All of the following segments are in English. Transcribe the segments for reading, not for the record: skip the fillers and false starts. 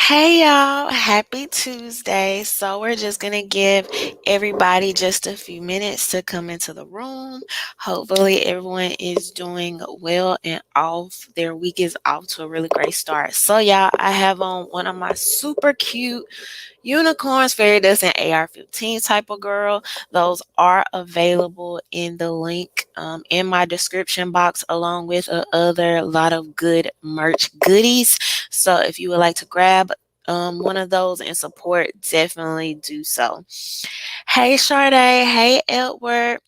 Hey y'all, happy Tuesday. So we're just gonna give everybody just a few minutes to come into the room. Hopefully everyone is doing well and off. Their week is off to a really great start. So y'all, I have on one of my super cute unicorns, fairy dust, and AR-15 type of girl. Those are available in the link in my description box, along with a other lot of good merch goodies. So if you would like to grab one of those and support, definitely do so. Hey Sade, hey Edward.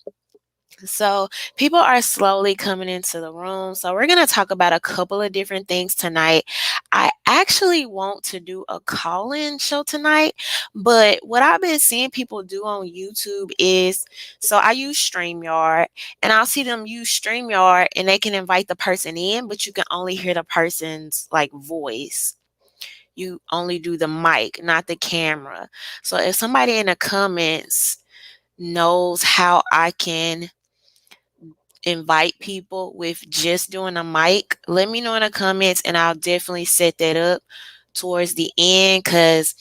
So, people are slowly coming into the room. So, we're going to talk about a couple of different things tonight. I actually want to do a call in show tonight, but what I've been seeing people do on YouTube is so I use StreamYard and I'll see them use StreamYard and they can invite the person in, but you can only hear the person's like voice. You only do the mic, not the camera. So, if somebody in the comments knows how I can invite people with just doing a mic, let me know in the comments and I'll definitely set that up towards the end because,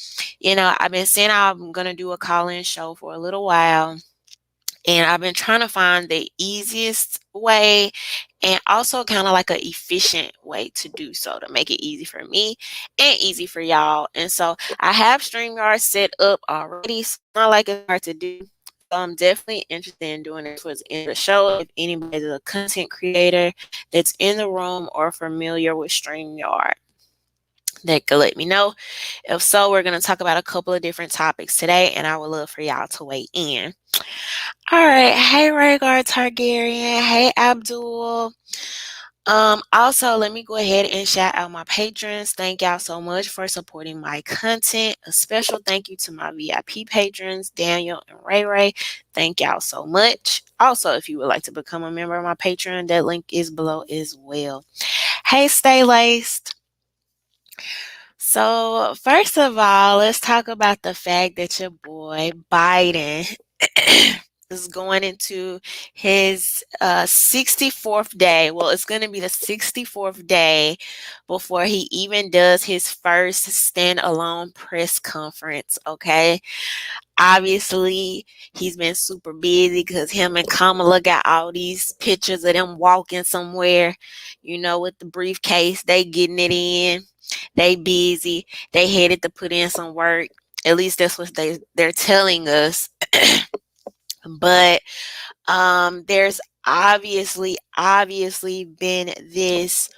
I've been saying I'm going to do a call in show for a little while and I've been trying to find the easiest way and also kind of like an efficient way to do so to make it easy for me and easy for y'all. And so I have StreamYard set up already. So it's not like it's hard to do. So I'm definitely interested in doing it towards the end of the show. If anybody's a content creator that's in the room or familiar with StreamYard, that could let me know. If so, we're going to talk about a couple of different topics today, and I would love for y'all to weigh in. All right. Hey, Rhaegar Targaryen. Hey, Abdul. Also, let me go ahead and shout out my patrons. Thank y'all so much for supporting my content. A special thank you to my VIP patrons, Daniel and Ray Ray. Thank y'all so much. Also, if you would like to become a member of my Patreon, that link is below as well. Hey, Stay Laced. So, first of all, let's talk about the fact that your boy Biden is going into his 64th day. Well, it's going to be the 64th day before he even does his first standalone press conference. Okay. Obviously, he's been super busy because him and Kamala got all these pictures of them walking somewhere, with the briefcase. They getting it in. They busy. They headed to put in some work. At least that's what they're telling us. But there's obviously been this.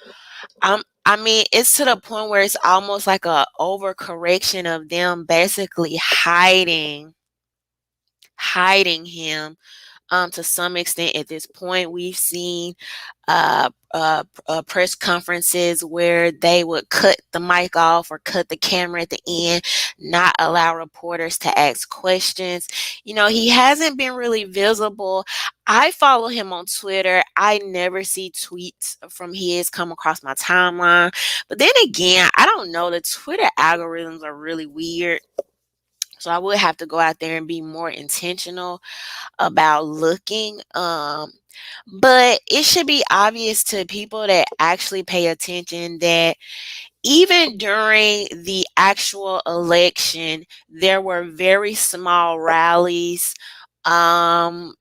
I mean, it's to the point where it's almost like a overcorrection of them basically hiding him to some extent at this point. We've seen press conferences where they would cut the mic off or cut the camera at the end, not allow reporters to ask questions. He hasn't been really visible. I follow him on Twitter. I never see tweets from his come across my timeline. But then again, I don't know. The Twitter algorithms are really weird. So I would have to go out there and be more intentional about looking. But it should be obvious to people that actually pay attention that even during the actual election, there were very small rallies.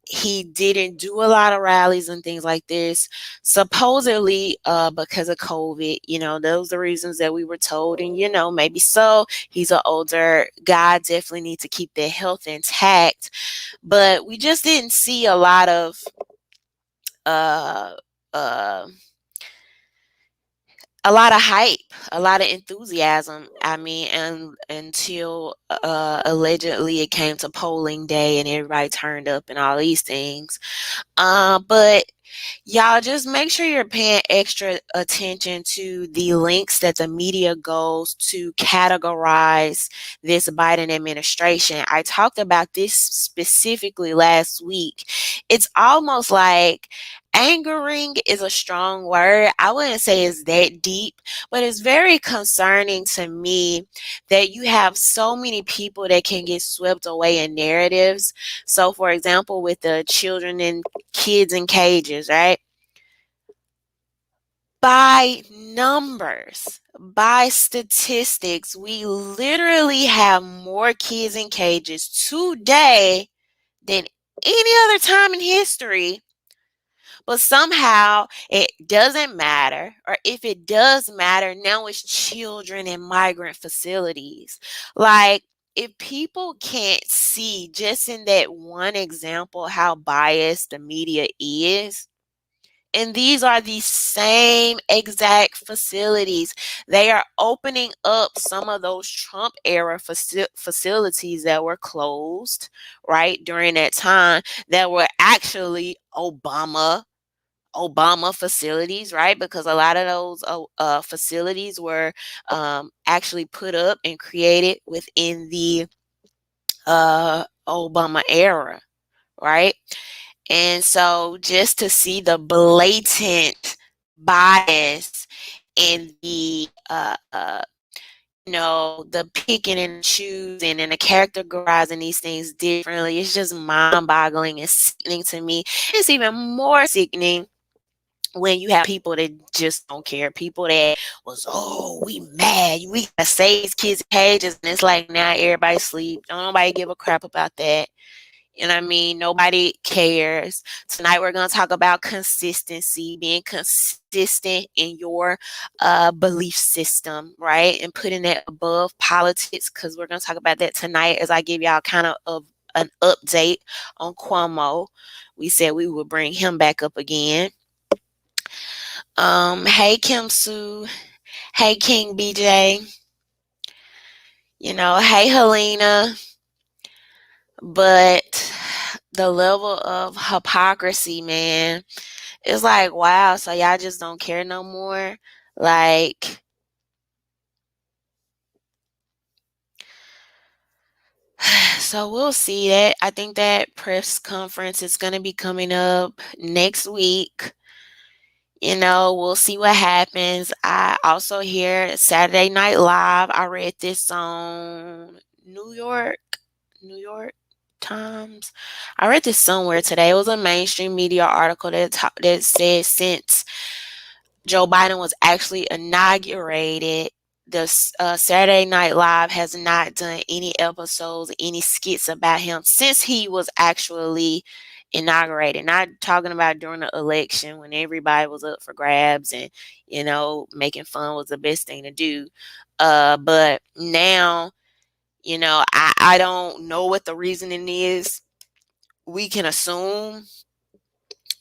He didn't do a lot of rallies and things like this, supposedly because of COVID. Those are the reasons that we were told, and maybe so. He's an older guy, definitely need to keep their health intact, but we just didn't see uh uh a lot of hype, a lot of enthusiasm. I mean, and until allegedly it came to polling day and everybody turned up and all these things. But y'all just make sure you're paying extra attention to the links that the media goes to categorize this Biden administration. I talked about this specifically last week. It's almost like angering is a strong word. I wouldn't say it's that deep, but it's very concerning to me that you have so many people that can get swept away in narratives. So, for example, with the children and kids in cages, right? By numbers, by statistics, we literally have more kids in cages today than any other time in history. But somehow it doesn't matter, or if it does matter, now it's children in migrant facilities. Like, if people can't see just in that one example how biased the media is, and these are the same exact facilities. They are opening up some of those Trump era facilities that were closed, right, during that time, that were actually Obama facilities, right? Because a lot of those facilities were actually put up and created within the Obama era, right? And so just to see the blatant bias in the the picking and choosing and the categorizing these things differently, it's just mind-boggling and sickening to me. It's even more sickening when you have people that just don't care, people that was, oh, we mad, we gotta save these kids' cages, and it's like now everybody sleep. Don't nobody give a crap about that. You know what I mean? Nobody cares. Tonight we're going to talk about consistency, being consistent in your belief system, right? And putting that above politics, because we're going to talk about that tonight as I give y'all kind of an update on Cuomo. We said we would bring him back up again. Hey Kim Sue. Hey King BJ. Hey Helena. But the level of hypocrisy, man, it's like, wow, so y'all just don't care no more? Like, so we'll see that. I think that press conference is going to be coming up next week. We'll see what happens. I also hear Saturday Night Live. I read this on New York Times. I read this somewhere today. It was a mainstream media article that said since Joe Biden was actually inaugurated, the Saturday Night Live has not done any episodes, any skits about him since he was actually inaugurated. Not talking about during the election when everybody was up for grabs and making fun was the best thing to do. But now, I don't know what the reasoning is. We can assume,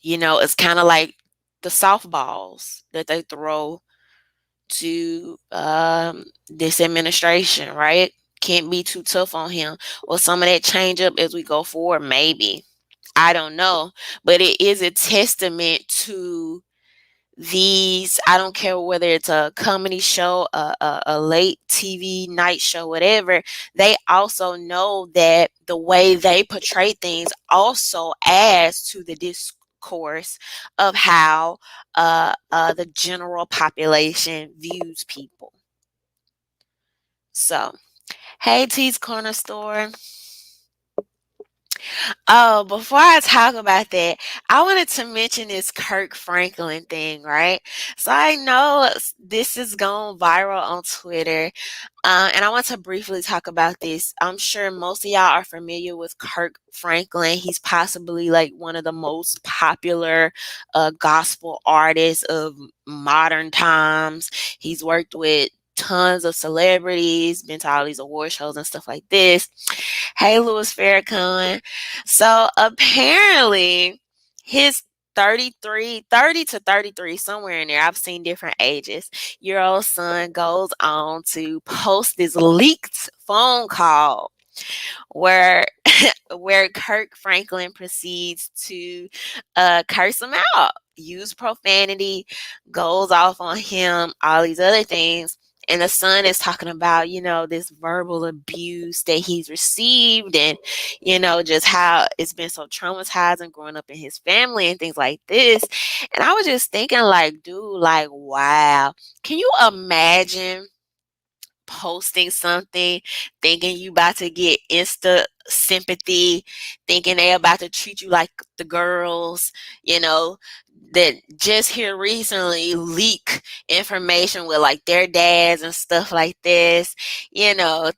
it's kind of like the softballs that they throw to this administration, right? Can't be too tough on him. Will some of that change up as we go forward? Maybe. I don't know. But it is a testament to these. I don't care whether it's a comedy show, a late TV night show, whatever. They also know that the way they portray things also adds to the discourse of how the general population views people. So, hey, T's Corner Store. Oh, before I talk about that, I wanted to mention this Kirk Franklin thing, right? So I know this is going viral on Twitter. And I want to briefly talk about this. I'm sure most of y'all are familiar with Kirk Franklin. He's possibly like one of the most popular gospel artists of modern times. He's worked with tons of celebrities, been to all these award shows and stuff like this. Hey, Louis Farrakhan. So apparently his 30 to 33, somewhere in there, I've seen different ages, year old son goes on to post this leaked phone call where where Kirk Franklin proceeds to curse him out, use profanity, goes off on him, all these other things. And the son is talking about, this verbal abuse that he's received and, just how it's been so traumatizing growing up in his family and things like this. And I was just thinking, like, dude, like, wow. Can you imagine posting something, thinking you about to get insta sympathy, thinking they about to treat you like the girls, you know, that just here recently leak information with like their dads and stuff like this,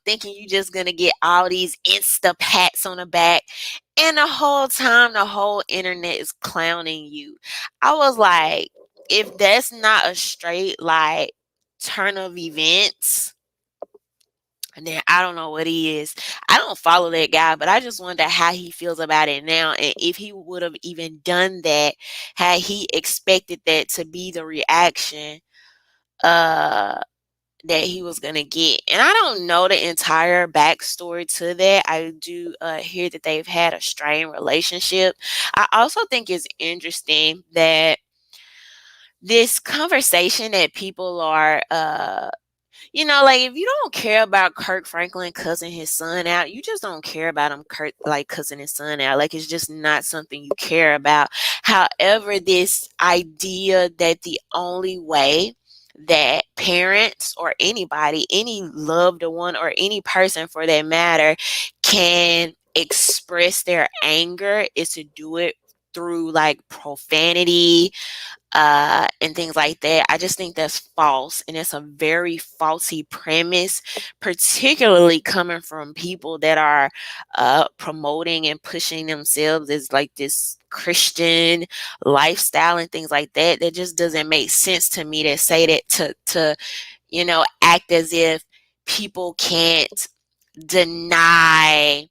thinking you just gonna get all these insta pats on the back. And the whole time, the whole internet is clowning you. I was like, if that's not a straight like turn of events, and then I don't know what he is. I don't follow that guy, but I just wonder how he feels about it now, and if he would have even done that had he expected that to be the reaction uh that he was gonna get. And I don't know the entire backstory to that. I do hear that they've had a strained relationship. I also think it's interesting that this conversation that people are like if you don't care about Kirk Franklin cussing his son out, you just don't care about him like cussing his son out. Like it's just not something you care about. However, this idea that the only way that parents or anybody, any loved one or any person for that matter, can express their anger is to do it through like profanity, and things like that. I just think that's false, and it's a very faulty premise, particularly coming from people that are promoting and pushing themselves as like this Christian lifestyle and things like that. That just doesn't make sense to me to say that to act as if people can't deny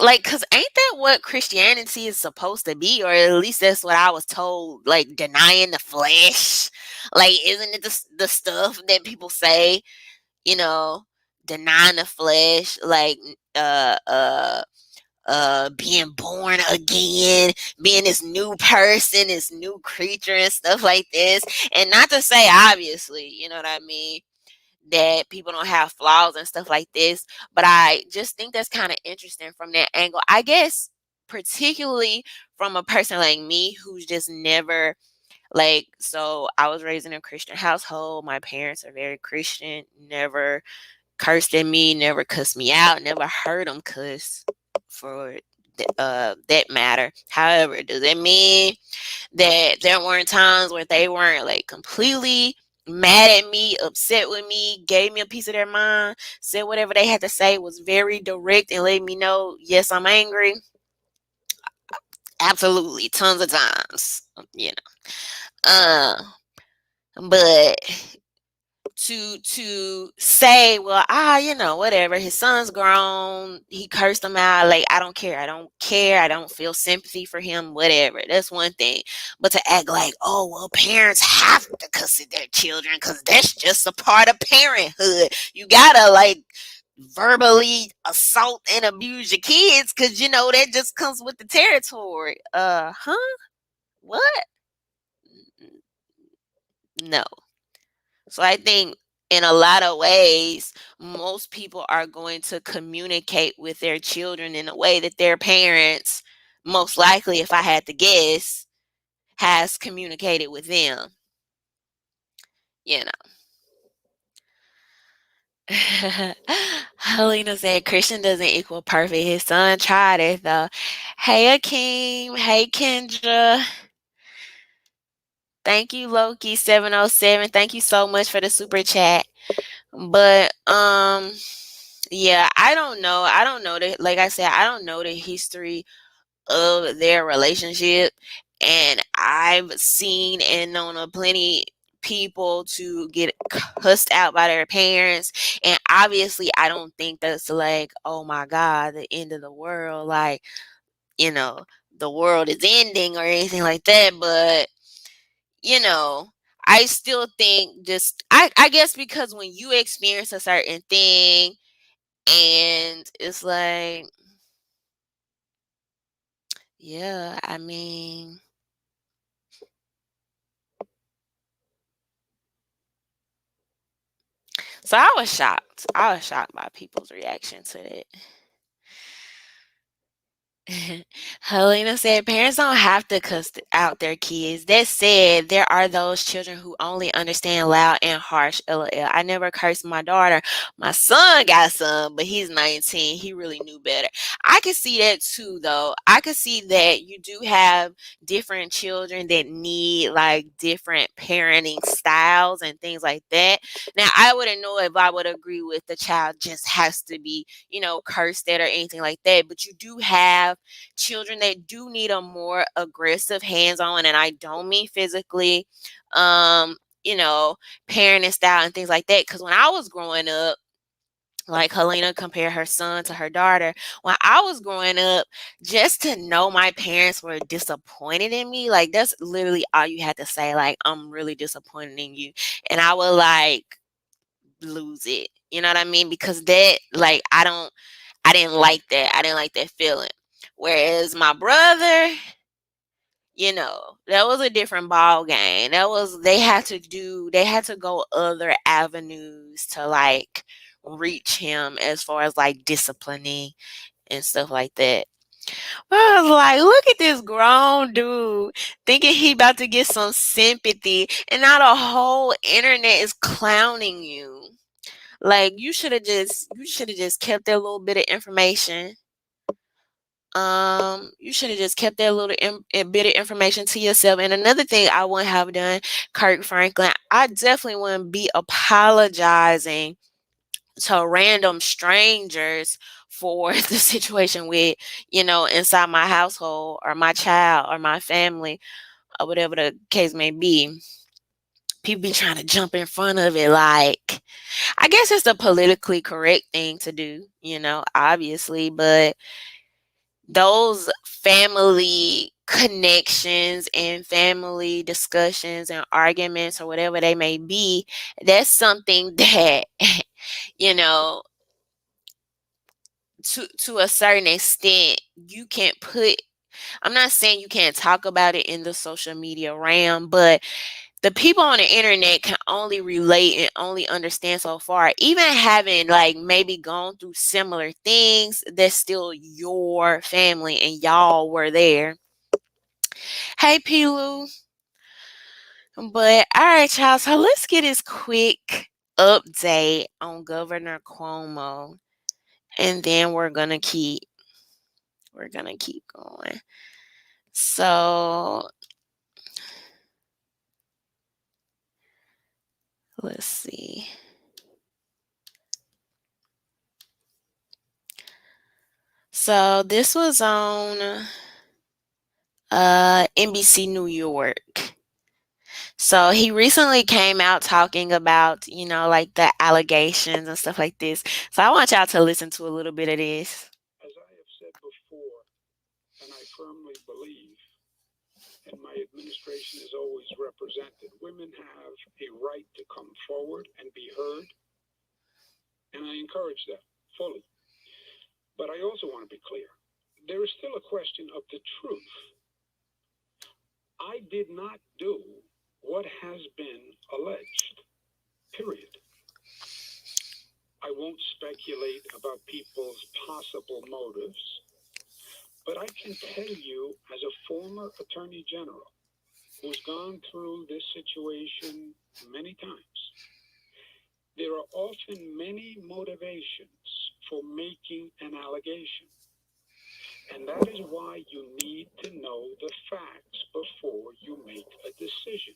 like, cause ain't that what Christianity is supposed to be, or at least that's what I was told? Like denying the flesh, like isn't it the stuff that people say? You know, denying the flesh, like uh uh being born again, being this new person, this new creature, and stuff like this. And not to say, obviously, you know what I mean, that people don't have flaws and stuff like this. But I just think that's kind of interesting from that angle. I guess, particularly from a person like me who's just never, like, so I was raised in a Christian household. My parents are very Christian, never cursed at me, never cussed me out, never heard them cuss for that matter. However, does that mean that there weren't times where they weren't like completely mad at me, upset with me, gave me a piece of their mind, said whatever they had to say, was very direct and let me know, yes, I'm angry? Absolutely, tons of times, you uh, but to say, well, whatever, his son's grown, he cursed him out, like I don't care, I don't feel sympathy for him, whatever, that's one thing. But to act like, oh well, parents have to cuss at their children because that's just a part of parenthood, you gotta like verbally assault and abuse your kids because that just comes with the territory. What? No. So I think in a lot of ways, most people are going to communicate with their children in a way that their parents, most likely, if I had to guess, has communicated with them. You know. Helena said Christian doesn't equal perfect. His son tried it though. Hey Akeem. Hey Kendra. Thank you, Loki 707. Thank you so much for the super chat. But yeah, I don't know. I don't know the like I said, I don't know the history of their relationship. And I've seen and known of plenty people to get cussed out by their parents. And obviously I don't think that's like, oh my God, the end of the world. Like, you know, the world is ending or anything like that. But, you know, I still think just I guess because when you experience a certain thing and it's like, yeah, I mean, so I was shocked. I was shocked by people's reaction to it. Helena said parents don't have to cuss out their kids. That said, there are those children who only understand loud and harsh. LOL. I never cursed my daughter. My son got some, but he's 19. He really knew better. I can see that too, though. I can see that you do have different children that need like different parenting styles and things like that. Now, I wouldn't know if I would agree with the child just has to be, cursed at or anything like that. But you do have children that do need a more aggressive hands-on, and I don't mean physically, um, you know, parenting style and things like that. Because when I was growing up, like Helena compared her son to her daughter. When I was growing up, just to know my parents were disappointed in me, like that's literally all you had to say. Like, I'm really disappointed in you. And I would like lose it. You know what I mean? Because that, like, I didn't like that. I didn't like that feeling. Whereas my brother, that was a different ball game. That was they had to go other avenues to like reach him as far as like disciplining and stuff like that. I was like, look at this grown dude thinking he about to get some sympathy, and now the whole internet is clowning you. Like you should have just kept that little bit of information. You should have just kept that little bit of information to yourself. And another thing I wouldn't have done, Kirk Franklin, I definitely wouldn't be apologizing to random strangers for the situation with, inside my household or my child or my family or whatever the case may be. People be trying to jump in front of it like, I guess it's the politically correct thing to do, obviously, but those family connections and family discussions and arguments or whatever they may be, that's something that, you know, to a certain extent, you can't put. I'm not saying you can't talk about it in the social media realm, but the people on the internet can only relate and only understand so far. Even having like maybe gone through similar things, that's still your family and y'all were there. Hey, Pilu. But all right, y'all. So let's get this quick update on Governor Cuomo, and then we're gonna keep going. So let's see. So this was on NBC New York. So he recently came out talking about, like the allegations and stuff like this. So I want y'all to listen to a little bit of this. As I have said before, and I firmly believe, and my administration has always represented, women have a right to come forward and be heard, and I encourage that fully. But I also want to be clear. There is still a question of the truth. I did not do what has been alleged, period. I won't speculate about people's possible motives, but I can tell you as a former attorney general who's gone through this situation many times, there are often many motivations for making an allegation. And that is why you need to know the facts before you make a decision.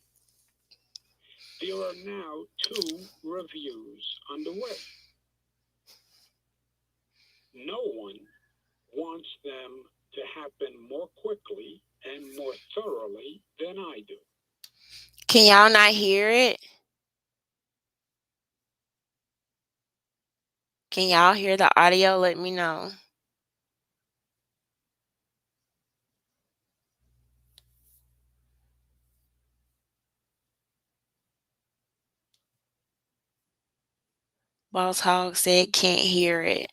There are now 2 reviews underway. No one wants them to happen more quickly and more thoroughly than I do. Can y'all not hear it? Can y'all hear the audio? Let me know. Boss Hog said can't hear it.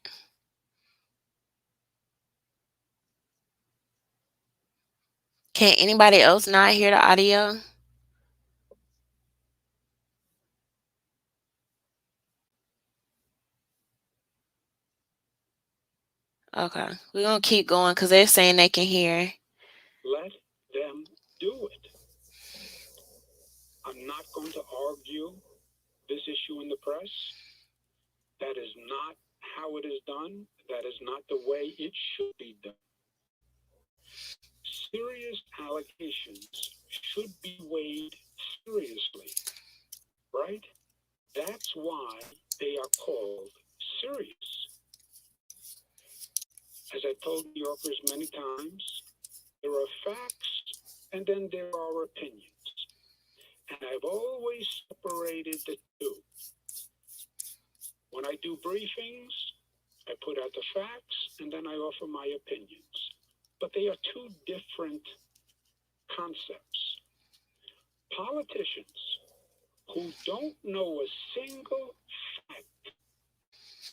Can anybody else not hear the audio? Okay. We're going to keep going because they're saying they can hear. Let them do it. I'm not going to argue this issue in the press. That is not how it is done. That is not the way it should be done. Serious allegations should be weighed seriously, right? That's why they are called serious. As I told New Yorkers many times, there are facts and then there are opinions. And I've always separated the two. When I do briefings, I put out the facts and then I offer my opinions. But they are two different concepts. Politicians who don't know a single fact,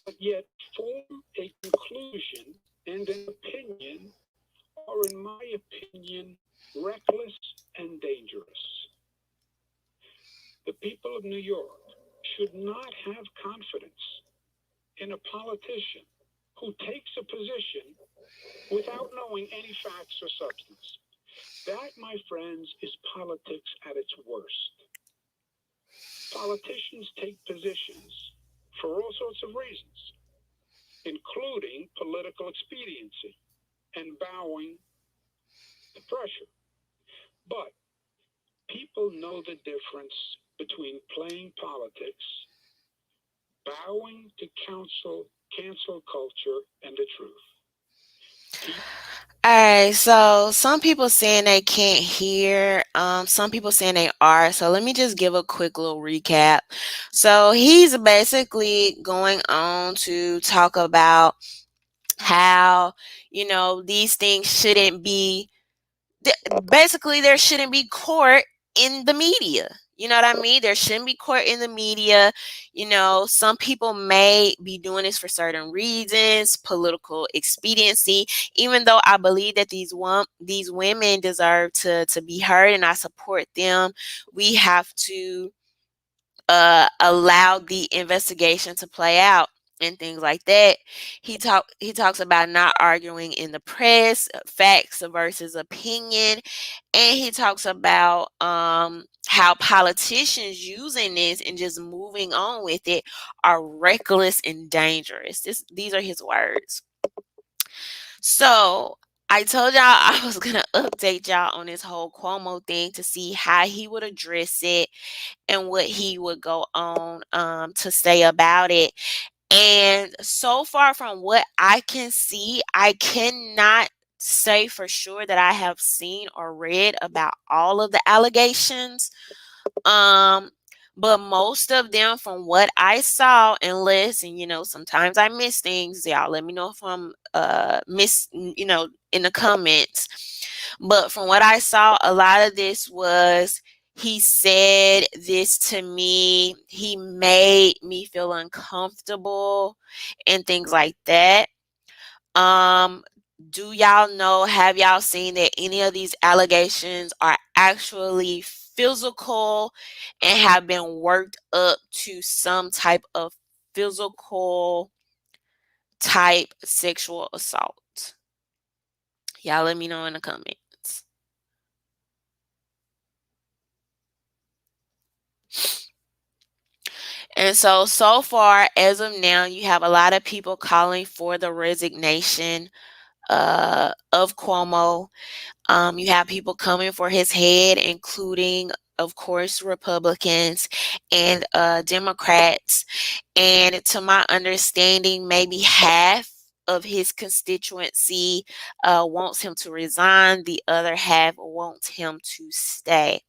but yet form a conclusion and an opinion are, in my opinion, reckless and dangerous. The people of New York should not have confidence in a politician who takes a position without knowing any facts or substance. That, my friends, is politics at its worst. Politicians take positions for all sorts of reasons, including political expediency and bowing to pressure. But people know the difference between playing politics, bowing to cancel culture, and the truth. All right, so some people saying they can't hear. Some people saying they are. So let me just give a quick little recap. So he's basically going on to talk about how, these things shouldn't be basically there shouldn't be court in the media. You know what I mean? There shouldn't be court in the media. Some people may be doing this for certain reasons, political expediency. Even though I believe that these women deserve to be heard, and I support them, we have to allow the investigation to play out and things like that. He talks about not arguing in the press, facts versus opinion, and he talks about how politicians using this and just moving on with it are reckless and dangerous. These are his words. So I told y'all I was gonna update y'all on this whole Cuomo thing to see how he would address it and what he would go on to say about it. And so far from what I can see, I cannot say for sure that I have seen or read about all of the allegations. Um, but most of them, from what I saw and listen, sometimes I miss things. Y'all let me know if I'm miss, in the comments. But from what I saw, a lot of this was he said this to me. He made me feel uncomfortable and things like that. Um, do y'all know, have y'all seen that any of these allegations are actually physical and have been worked up to some type of physical type sexual assault? Y'all let me know in the comments. And so far, as of now, you have a lot of people calling for the resignation of Cuomo. You have people coming for his head, including, of course, Republicans and Democrats. And to my understanding, maybe half of his constituency wants him to resign, the other half wants him to stay.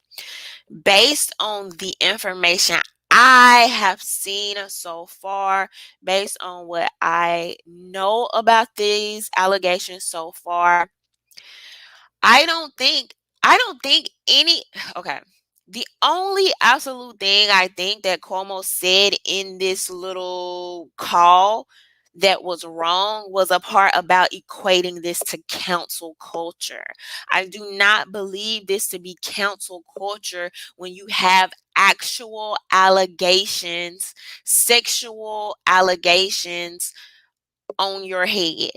Based on the information I have seen so far, based on what I know about these allegations so far, I don't think I don't think any okay. The only absolute thing I think that Cuomo said in this little call that was wrong was a part about equating this to council culture. I do not believe this to be council culture when you have actual allegations, sexual allegations on your head.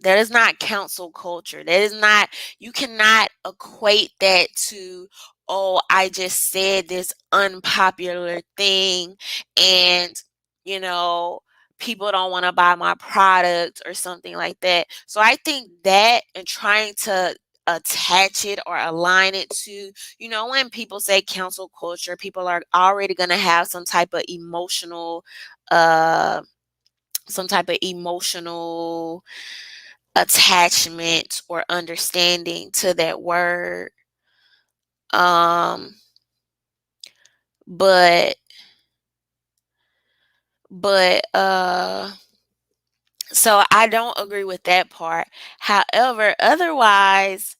That is not council culture. That is not, you cannot equate that to, oh, I just said this unpopular thing and, you know, people don't want to buy my product or something like that. So I think that, and trying to attach it or align it to, when people say council culture, people are already going to have uh, some type of emotional attachment or understanding to that word. Um, but but so I don't agree with that part. However, otherwise,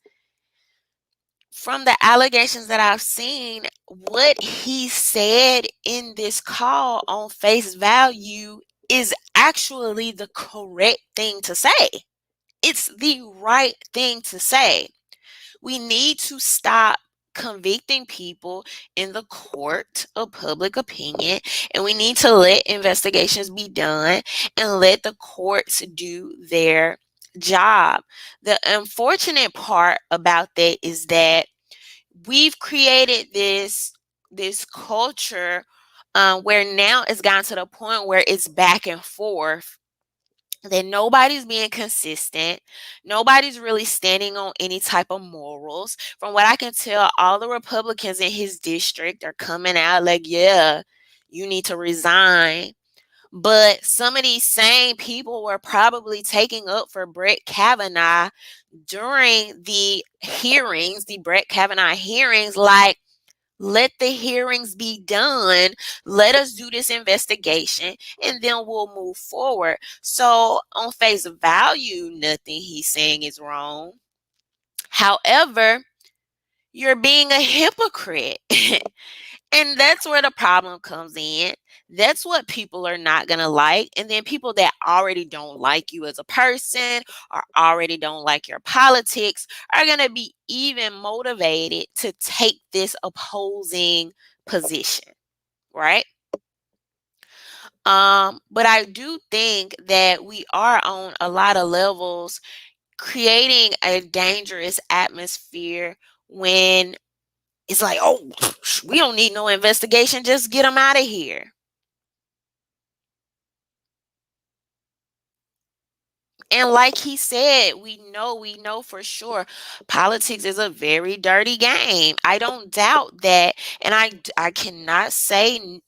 from the allegations that I've seen, what he said in this call on face value is actually the correct thing to say. It's the right thing to say. We need to stop convicting people in the court of public opinion, and we need to let investigations be done and let the courts do their job. The unfortunate part about that is that we've created this culture, where now it's gotten to the point where it's back and forth, that nobody's being consistent. Nobody's really standing on any type of morals. From what I can tell, all the Republicans in his district are coming out like, yeah, you need to resign. But some of these same people were probably taking up for Brett Kavanaugh during the Brett Kavanaugh hearings, like, let the hearings be done. Let us do this investigation and then we'll move forward. So, on face value, nothing he's saying is wrong. However, you're being a hypocrite. And that's where the problem comes in. That's what people are not going to like. And then people that already don't like you as a person or already don't like your politics are going to be even motivated to take this opposing position, right? But I do think that we are on a lot of levels creating a dangerous atmosphere when it's like, oh, we don't need no investigation, just get them out of here. And like he said, we know for sure politics is a very dirty game. I don't doubt that. And I cannot say,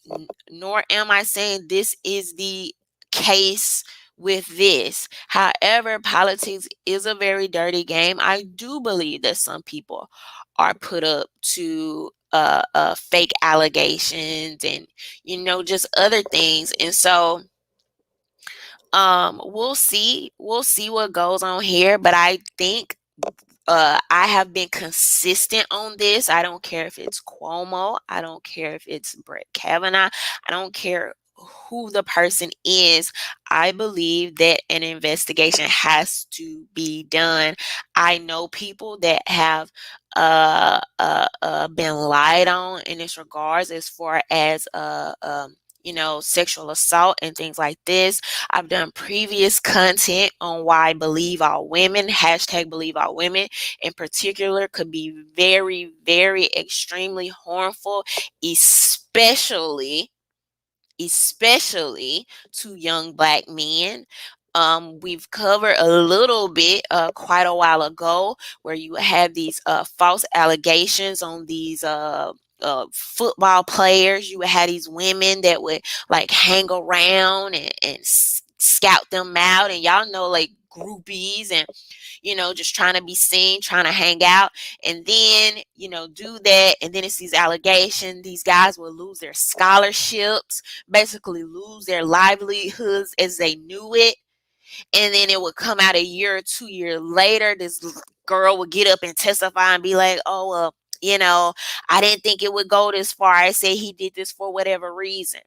nor am I saying this is the case with this. However, politics is a very dirty game. I do believe that some people are put up to fake allegations and, just other things. And so, we'll see what goes on here, but I think I have been consistent on this. I don't care if it's Cuomo, I don't care if it's Brett Kavanaugh, I don't care who the person is. I believe that an investigation has to be done. I know people that have been lied on in this regards, as far as sexual assault and things like this. I've done previous content on why believe all women, hashtag believe all women in particular, could be very, very extremely harmful, especially to young black men. We've covered a little bit quite a while ago, where you have these false allegations on these football players. You would have these women that would like hang around and scout them out, and y'all know, like, groupies, and just trying to be seen, trying to hang out, and then, do that. And then it's these allegations. These guys will lose their scholarships, basically lose their livelihoods as they knew it. And then it would come out a year or 2 years later. This girl would get up and testify and be like, oh, well, I didn't think it would go this far. I said he did this for whatever reason.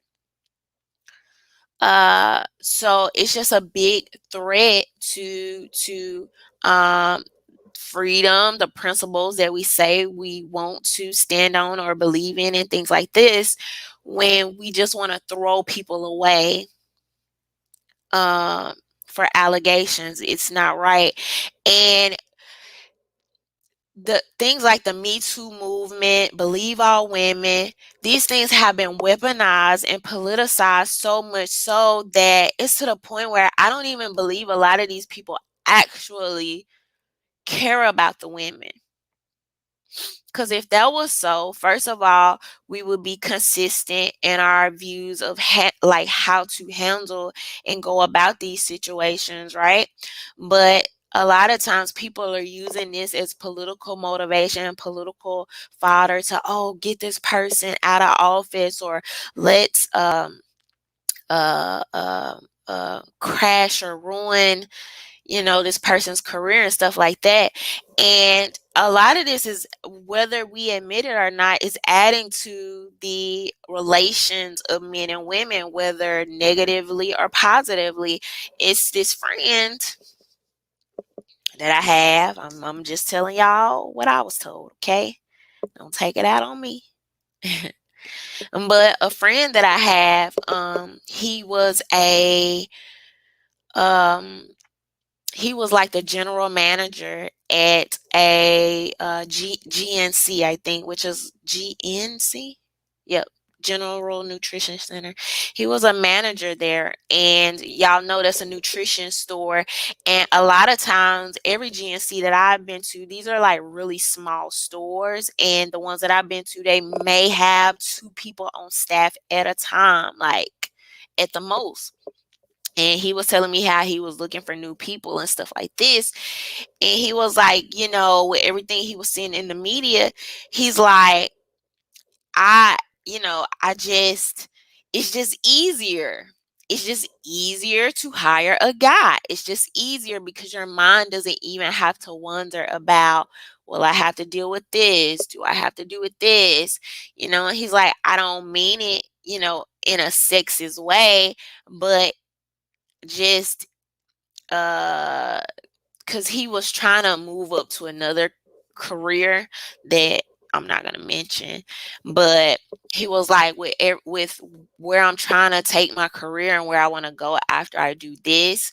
So it's just a big threat to um freedom, the principles that we say we want to stand on or believe in, and things like this, when we just want to throw people away. Um for allegations. It's not right. And the things like the Me Too movement, Believe All Women, these things have been weaponized and politicized so much so that it's to the point where I don't even believe a lot of these people actually care about the women. Because if that was so, first of all, we would be consistent in our views of like how to handle and go about these situations, right? But a lot of times people are using this as political motivation, political fodder to, oh, get this person out of office, or let's uh, uh, crash or ruin, this person's career and stuff like that. And a lot of this is, whether we admit it or not, is adding to the relations of men and women, whether negatively or positively. It's this friend that I have. I'm just telling y'all what I was told, okay? Don't take it out on me. But a friend that I have, um he was like the general manager at a GNC, I think, which is GNC. Yep, General Nutrition Center. He was a manager there, and y'all know that's a nutrition store. And a lot of times, every GNC that I've been to, these are like really small stores, and the ones that I've been to, they may have 2 people on staff at a time, like at the most. And he was telling me how he was looking for new people and stuff like this. And he was like, with everything he was seeing in the media, he's like, I, I just, it's just easier. It's just easier to hire a guy. It's just easier because your mind doesn't even have to wonder about, well, I have to deal with this. Do I have to do with this? And he's like, I don't mean it, in a sexist way, but just uh because he was trying to move up to another career that I'm not gonna mention, but he was like, with where I'm trying to take my career and where I want to go after I do this,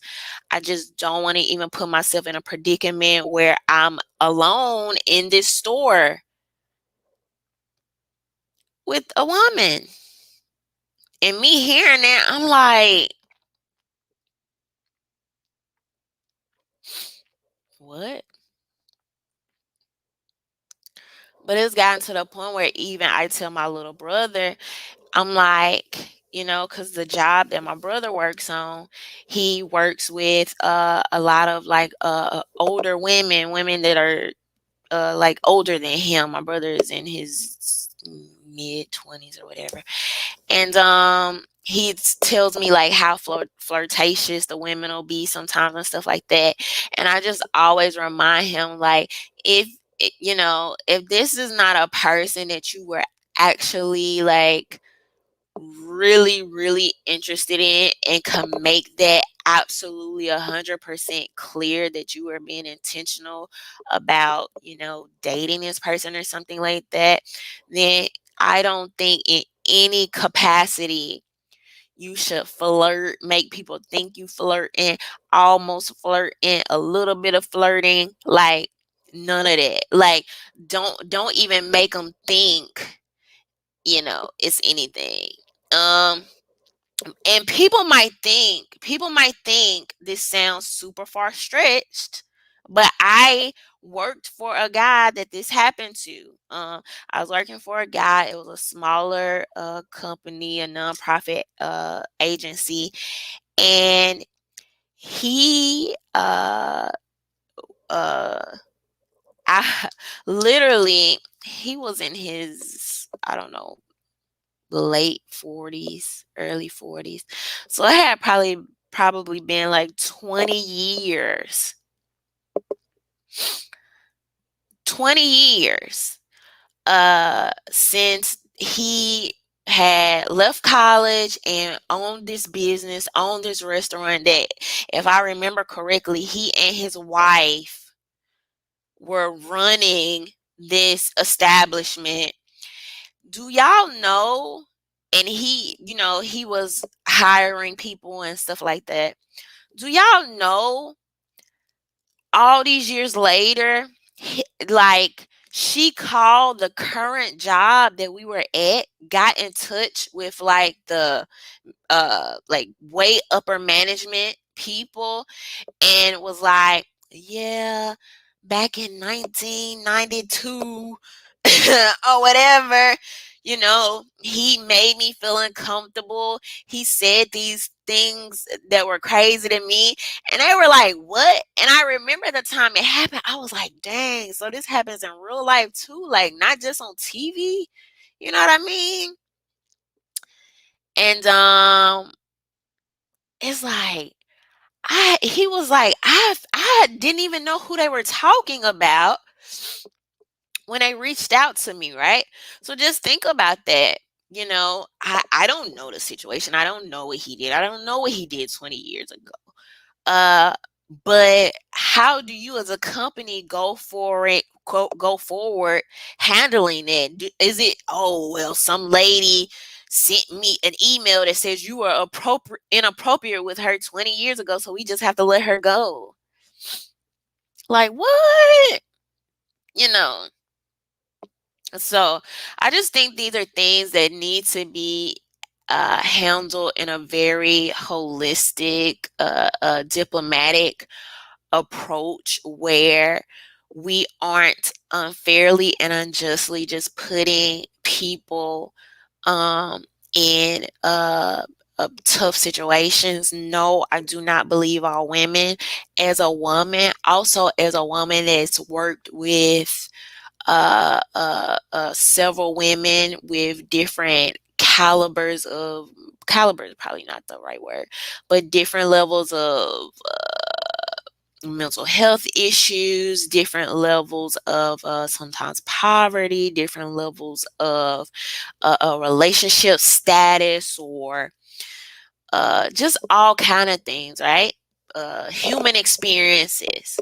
I just don't want to even put myself in a predicament where I'm alone in this store with a woman. And me hearing that, I'm like, what? But it's gotten to the point where even I tell my little brother, I'm like, because the job that my brother works on, he works with a lot of like older women that are like older than him. My brother is in his mid-20s or whatever. And he tells me like how flirtatious the women will be sometimes and stuff like that. And I just always remind him, like, if if this is not a person that you were actually like really, really interested in and can make that absolutely 100% clear that you are being intentional about, dating this person or something like that, then I don't think in any capacity you should flirt, make people think you flirting, almost flirting, a little bit of flirting, like none of that. Like don't even make them think, it's anything. Um and people might think this sounds super far stretched, but I worked for a guy that this happened to. I was working for a guy. It was a smaller company, a nonprofit agency, and he uh I literally, he was in his, I don't know, late 40s, early 40s. So it had probably been like 20 years. 20 years since he had left college and owned this business, owned this restaurant that, if I remember correctly, he and his wife were running this establishment. Do y'all know? And he was hiring people and stuff like that. Do y'all know all these years later, like she called the current job that we were at, got in touch with like the like way upper management people and was like, yeah, back in 1992 or whatever, he made me feel uncomfortable. He said these things that were crazy to me. And they were like, what? And I remember the time it happened. I was like, dang, so this happens in real life too, like not just on TV. You know what I mean? And it's like he was like, I didn't even know who they were talking about when they reached out to me, right? So just think about that. I don't know the situation. I don't know what he did. I don't know what he did 20 years ago. Uh, but how do you as a company go for it, go forward handling it? Is it, oh, well, some lady sent me an email that says you were inappropriate with her 20 years ago, so we just have to let her go? Like, what? You know, So I just think these are things that need to be handled in a very holistic, diplomatic approach where we aren't unfairly and unjustly just putting people in tough situations. No, I do not believe all women. As a woman, also as a woman that's worked with several women with different calibers, probably not the right word, but different levels of mental health issues, different levels of sometimes poverty, different levels of a relationship status, or just all kind of things, right? Human experiences,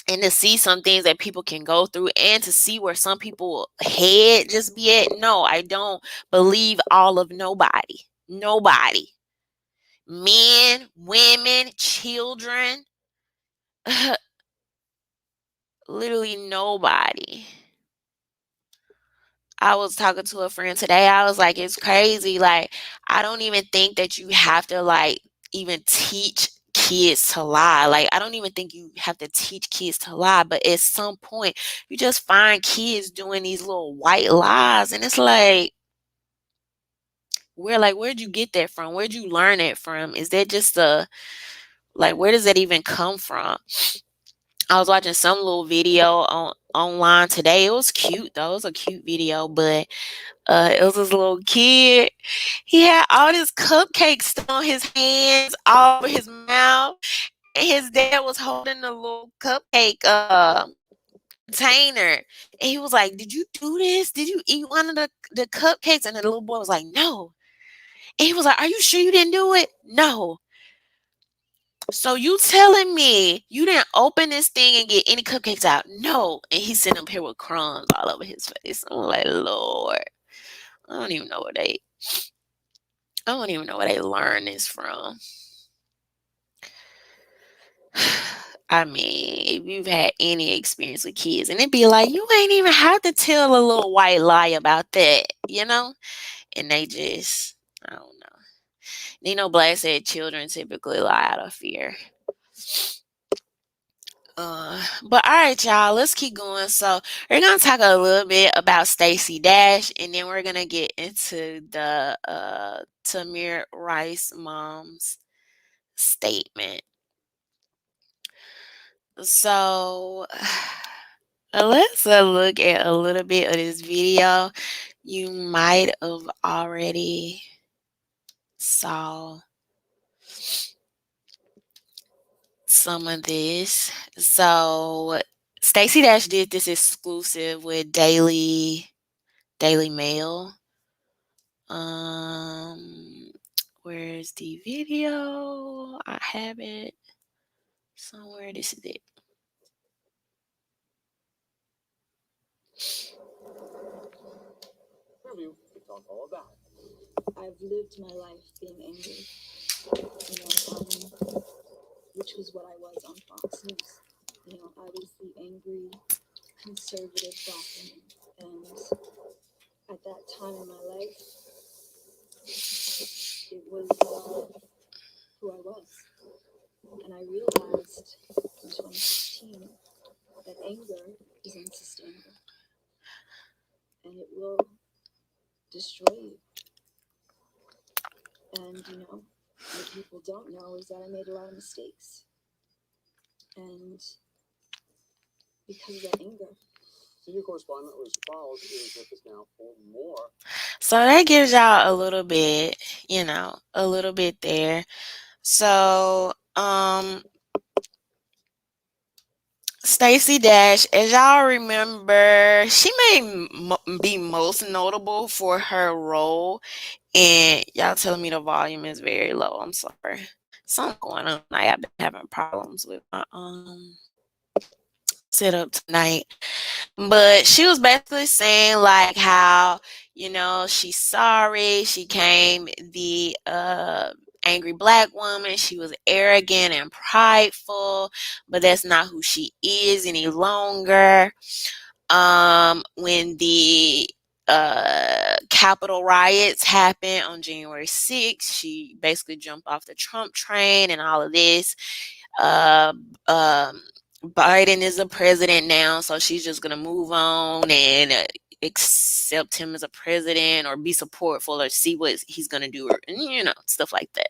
and to see some things that people can go through, and to see where some people head just be at. No, I don't believe all of nobody, men, women, children, literally nobody. I was talking to a friend today. I was like, it's crazy. Like, I don't even think that you have to like even teach kids to lie. Like, I don't even think you have to teach kids to lie. But at some point, you just find kids doing these little white lies, and it's like, where'd you get that from? Where'd you learn it from? Is that just where does that even come from? I was watching some little video online today. It was cute though. It was a cute video, but it was this little kid. He had all these cupcakes stuck on his hands, all over his mouth, and his dad was holding the little cupcake container. And he was like, "Did you do this? Did you eat one of the cupcakes?" And the little boy was like, "No." And he was like, "Are you sure you didn't do it?" "No." "So you telling me you didn't open this thing and get any cupcakes out?" "No." And he's sitting up here with crumbs all over his face. I'm like, Lord, I don't even know where they I don't even know where they learn this from. I mean, if you've had any experience with kids, and it'd be like, you ain't even have to tell a little white lie about that. And they just, I don't know. Nino Black said children typically lie out of fear. But all right, y'all, let's keep going. So we're gonna talk a little bit about Stacey Dash, and then we're gonna get into the Tamir Rice mom's statement. So let's look at a little bit of this video. You might have already saw some of this. So Stacey Dash did this exclusive with Daily Mail. Um, where's the video? I have it somewhere. This is it. I've lived my life being angry. which was what I was on Fox News. I was the angry conservative black woman, and at that time in my life, it was who I was. And I realized in 2016 that anger is unsustainable and it will destroy you. And what people don't know is that I made a lot of mistakes. And because of that anger. Senior correspondent Liz Charles is with us now for more. So that gives y'all a little bit, a little bit there. So, Stacey Dash, as y'all remember, she may be most notable for her role. And y'all telling me the volume is very low. I'm sorry. Something going on tonight. I've been having problems with my setup tonight. But she was basically saying like how, she's sorry. She came the angry black woman. She was arrogant and prideful, but that's not who she is any longer. When the Capitol riots happened on January 6th, she basically jumped off the Trump train and all of this. Uh, um, Biden is the president now, so she's just gonna move on and accept him as a president or be supportful or see what he's gonna do, or stuff like that.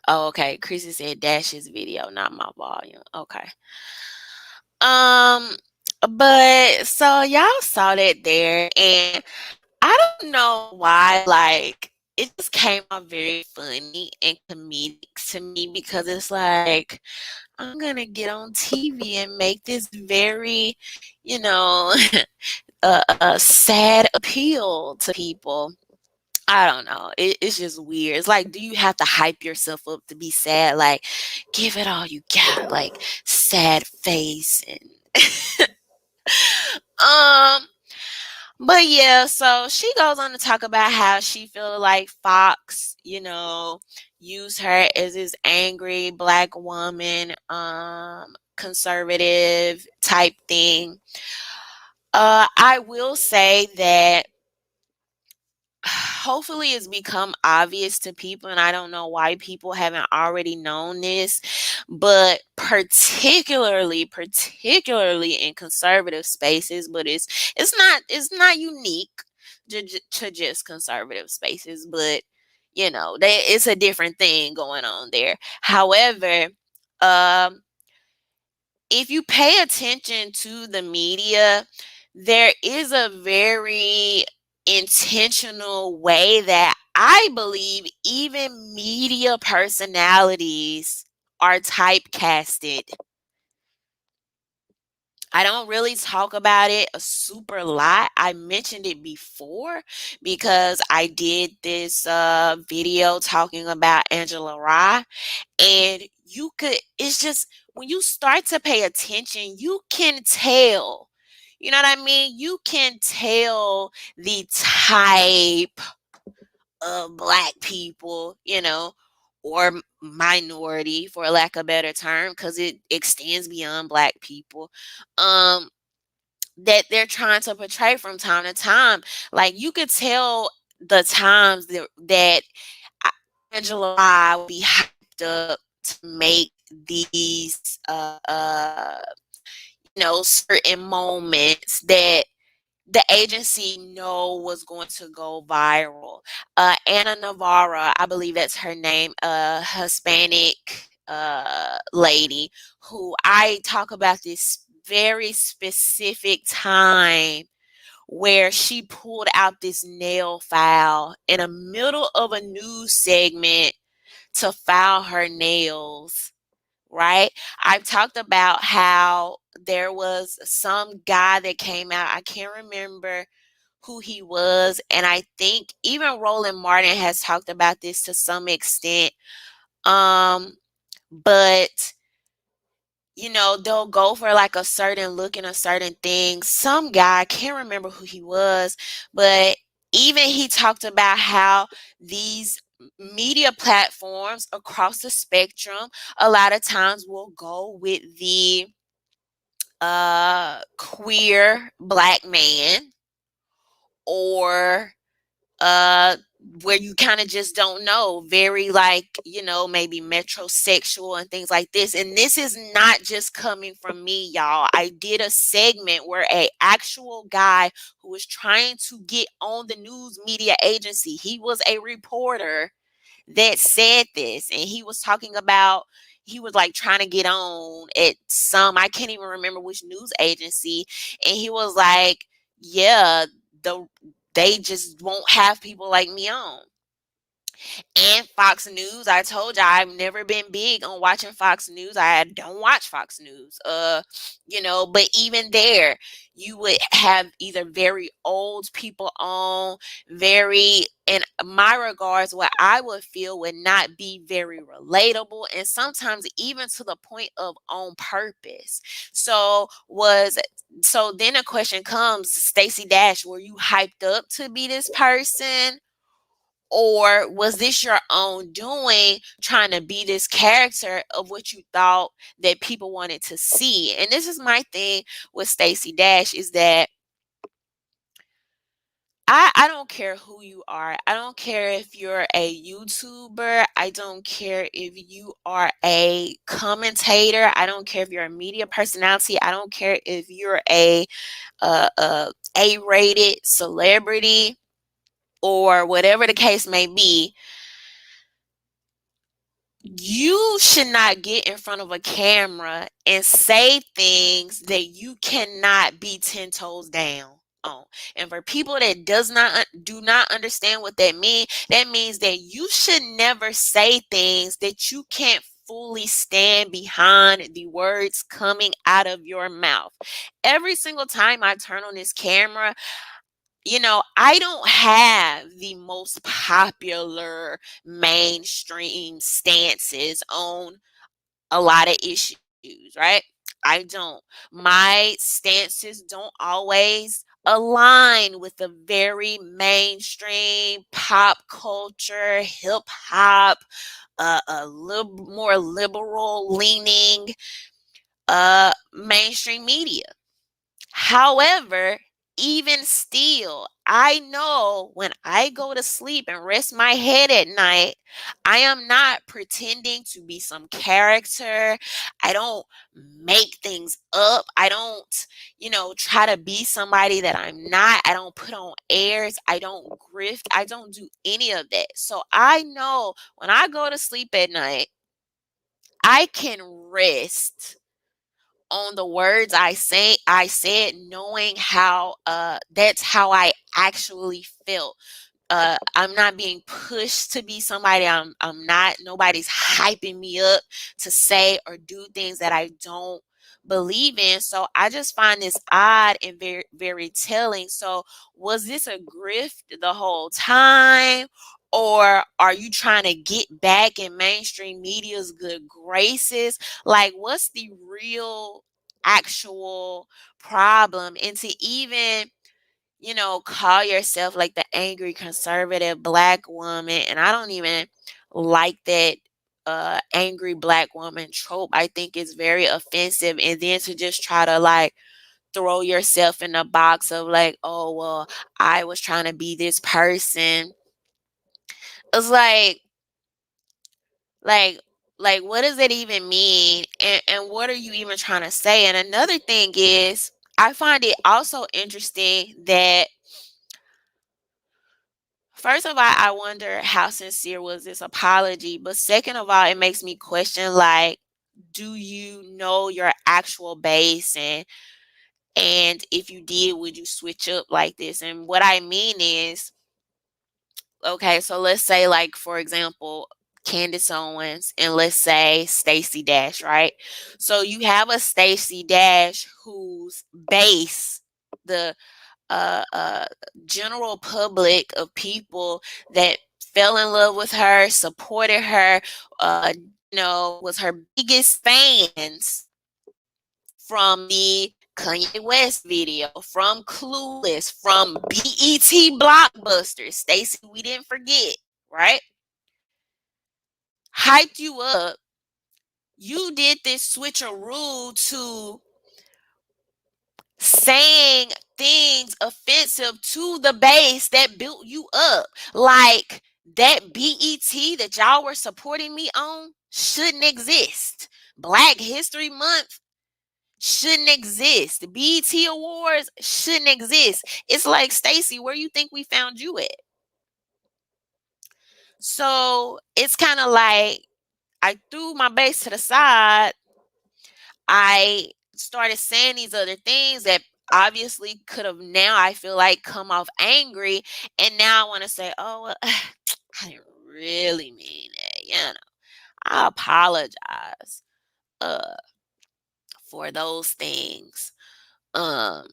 Oh, okay. Chrissy said Dash's video, not my volume. Okay. But so y'all saw that there, and I don't know why, like, it just came out very funny and comedic to me because it's like, I'm gonna get on TV and make this very, you know, sad appeal to people. I don't know. It's just weird. It's like, do you have to hype yourself up to be sad? Like, give it all you got, like sad face and um but yeah, so she goes on to talk about how she feel like Fox, used her as this angry black woman, conservative type thing. I will say that hopefully it's become obvious to people, and I don't know why people haven't already known this, but particularly in conservative spaces, but it's not unique to just conservative spaces, but it's a different thing going on there. However, um if you pay attention to the media, there is a very intentional way that I believe even media personalities are typecasted. I don't really talk about it a super lot. I mentioned it before because I did this video talking about Angela Rye, and it's just when you start to pay attention, you can tell. You know what I mean? You can tell the type of black people, or minority, for lack of a better term, because it extends beyond black people. That they're trying to portray from time to time. Like, you could tell the times that Angela I would be hyped up to make these certain moments that the agency know was going to go viral. Anna Navarra, I believe that's her name, Hispanic lady, who I talk about this very specific time where she pulled out this nail file in the middle of a news segment to file her nails, right? I've talked about how there was some guy that came out. I can't remember who he was. And I think even Roland Martin has talked about this to some extent. But they'll go for like a certain look and a certain thing. Some guy, I can't remember who he was, but even he talked about how these media platforms across the spectrum a lot of times will go with the queer black man, or uh where you kind of just don't know, very like, maybe metrosexual and things like this. And this is not just coming from me, y'all. I did a segment where a actual guy who was trying to get on the news media agency, he was a reporter that said this, and he was talking about, he was like trying to get on at some, I can't even remember which news agency, and he was like, yeah, the they just won't have people like me on. And Fox News, I told you I've never been big on watching Fox News. I don't watch Fox News. But even there, you would have either very old people on, very, in my regards, what I would feel would not be very relatable, and sometimes even to the point of on purpose. So then a question comes, Stacey Dash, were you hyped up to be this person? Or was this your own doing, trying to be this character of what you thought that people wanted to see? And this is my thing with Stacey Dash, is that I don't care who you are. I don't care if you're a YouTuber. I don't care if you are a commentator. I don't care if you're a media personality. I don't care if you're A-rated celebrity or whatever the case may be. You should not get in front of a camera and say things that you cannot be 10 toes down on. And for people that do not understand what that means that you should never say things that you can't fully stand behind the words coming out of your mouth. Every single time I turn on this camera, I don't have the most popular mainstream stances on a lot of issues, right? I don't. My stances don't always align with the very mainstream pop culture, hip hop, more liberal leaning mainstream media. However, even still, I know when I go to sleep and rest my head at night, I am not pretending to be some character. I don't make things up. I don't, try to be somebody that I'm not. I don't put on airs. I don't grift. I don't do any of that. So I know when I go to sleep at night, I can rest on the words I said, knowing how that's how I actually felt. I'm not being pushed to be somebody I'm not. Nobody's hyping me up to say or do things that I don't believe in. So I just find this odd and very, very telling. So was this a grift the whole time? Or are you trying to get back in mainstream media's good graces? Like, what's the real actual problem? And to even call yourself like the angry conservative black woman. And I don't even like that angry black woman trope. I think it's very offensive. And then to just try to like throw yourself in a box of like, oh, well, I was trying to be this person. It's like, like, what does it even mean? And what are you even trying to say? And another thing is, I find it also interesting that, first of all, I wonder how sincere was this apology. But second of all, it makes me question, like, do you know your actual base? And if you did, would you switch up like this? And what I mean is, okay, so let's say, like, for example, Candace Owens and let's say Stacey Dash, right? So you have a Stacey Dash whose base, the uh, uh, general public of people that fell in love with her, supported her, was her biggest fans from the Kanye West video, from Clueless, from BET Blockbusters. Stacey, we didn't forget, right? hyped you up, you did this switcheroo to saying things offensive to the base that built you up. Like that BET that y'all were supporting me on shouldn't exist. Black History Month shouldn't exist. The BET Awards shouldn't exist. It's like, Stacey, where you think we found you at? So it's kind of like I threw my base to the side. I started saying these other things that obviously could have now, I feel like, come off angry. And now I want to say, oh, well, I didn't really mean it. I apologize uh, for those things. Um,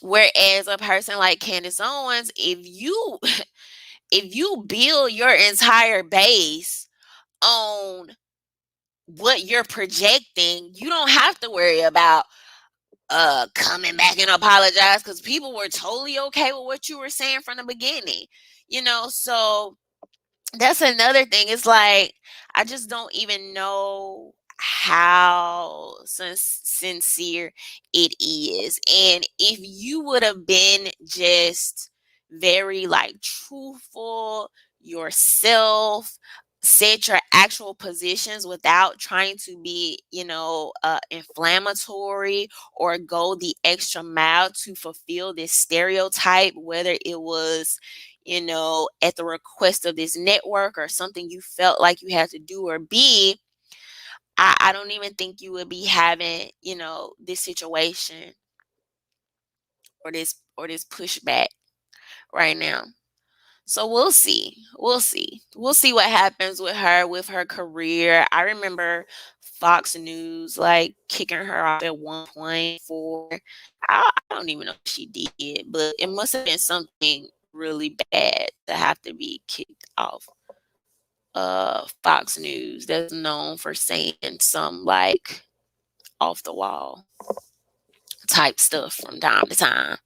Whereas a person like Candace Owens, if you build your entire base on what you're projecting, you don't have to worry about coming back and apologize, because people were totally okay with what you were saying from the beginning. So that's another thing. It's like I just don't even know how sincere it is. And if you would have been just very like truthful yourself, said your actual positions without trying to be, inflammatory or go the extra mile to fulfill this stereotype, whether it was at the request of this network or something you felt like you had to do or be, I don't even think you would be having, this situation or this pushback right now. So we'll see. We'll see. We'll see what happens with her career. I remember Fox News like kicking her off at one point for I don't even know what she did, but it must have been something really bad to have to be kicked off Fox News that's known for saying some like off the wall type stuff from time to time.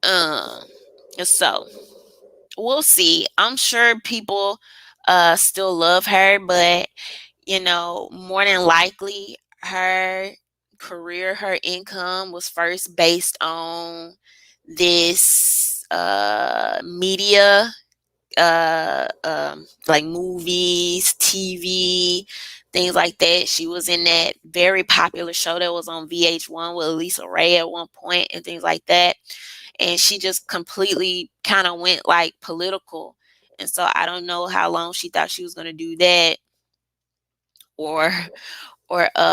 Um so we'll see. I'm sure people still love her, but more than likely her career, her income was first based on this media, like movies, TV, things like that. She was in that very popular show that was on VH1 with Lisa Ray at one point and things like that. And she just completely kind of went like political. And so I don't know how long she thought she was going to do that, or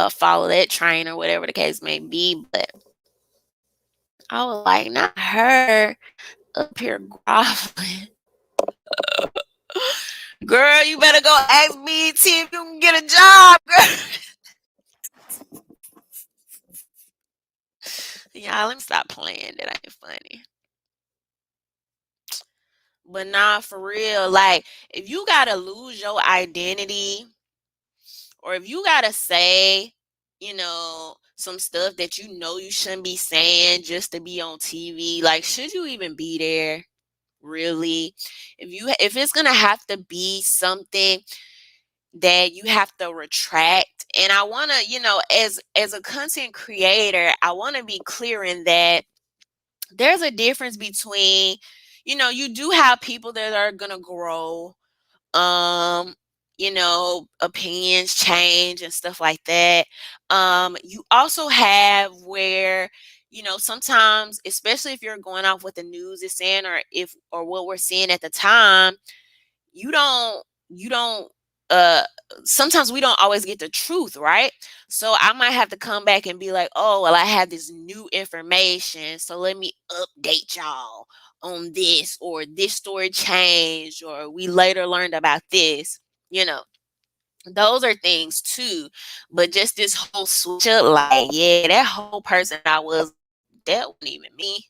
follow that train or whatever the case may be. But I was like, not her up here groveling. Girl, you better go ask BET if you can get a job, girl. Y'all, let me stop playing. That ain't funny. But nah, for real, like, if you gotta lose your identity, or if you gotta say, some stuff that you shouldn't be saying just to be on TV, like, should you even be there? Really? If it's gonna have to be something that you have to retract, and I wanna, as a content creator, I wanna be clear in that there's a difference between, you do have people that are gonna grow, um opinions change and stuff like that. You also have where, sometimes, especially if you're going off what the news is saying, or what we're seeing at the time, you don't uh sometimes we don't always get the truth, right? So I might have to come back and be like, oh, well, I have this new information, so let me update y'all on this, or this story changed, or we later learned about this. you know those are things too. But just this whole switch up, like, yeah, that whole person I was, that wasn't even me.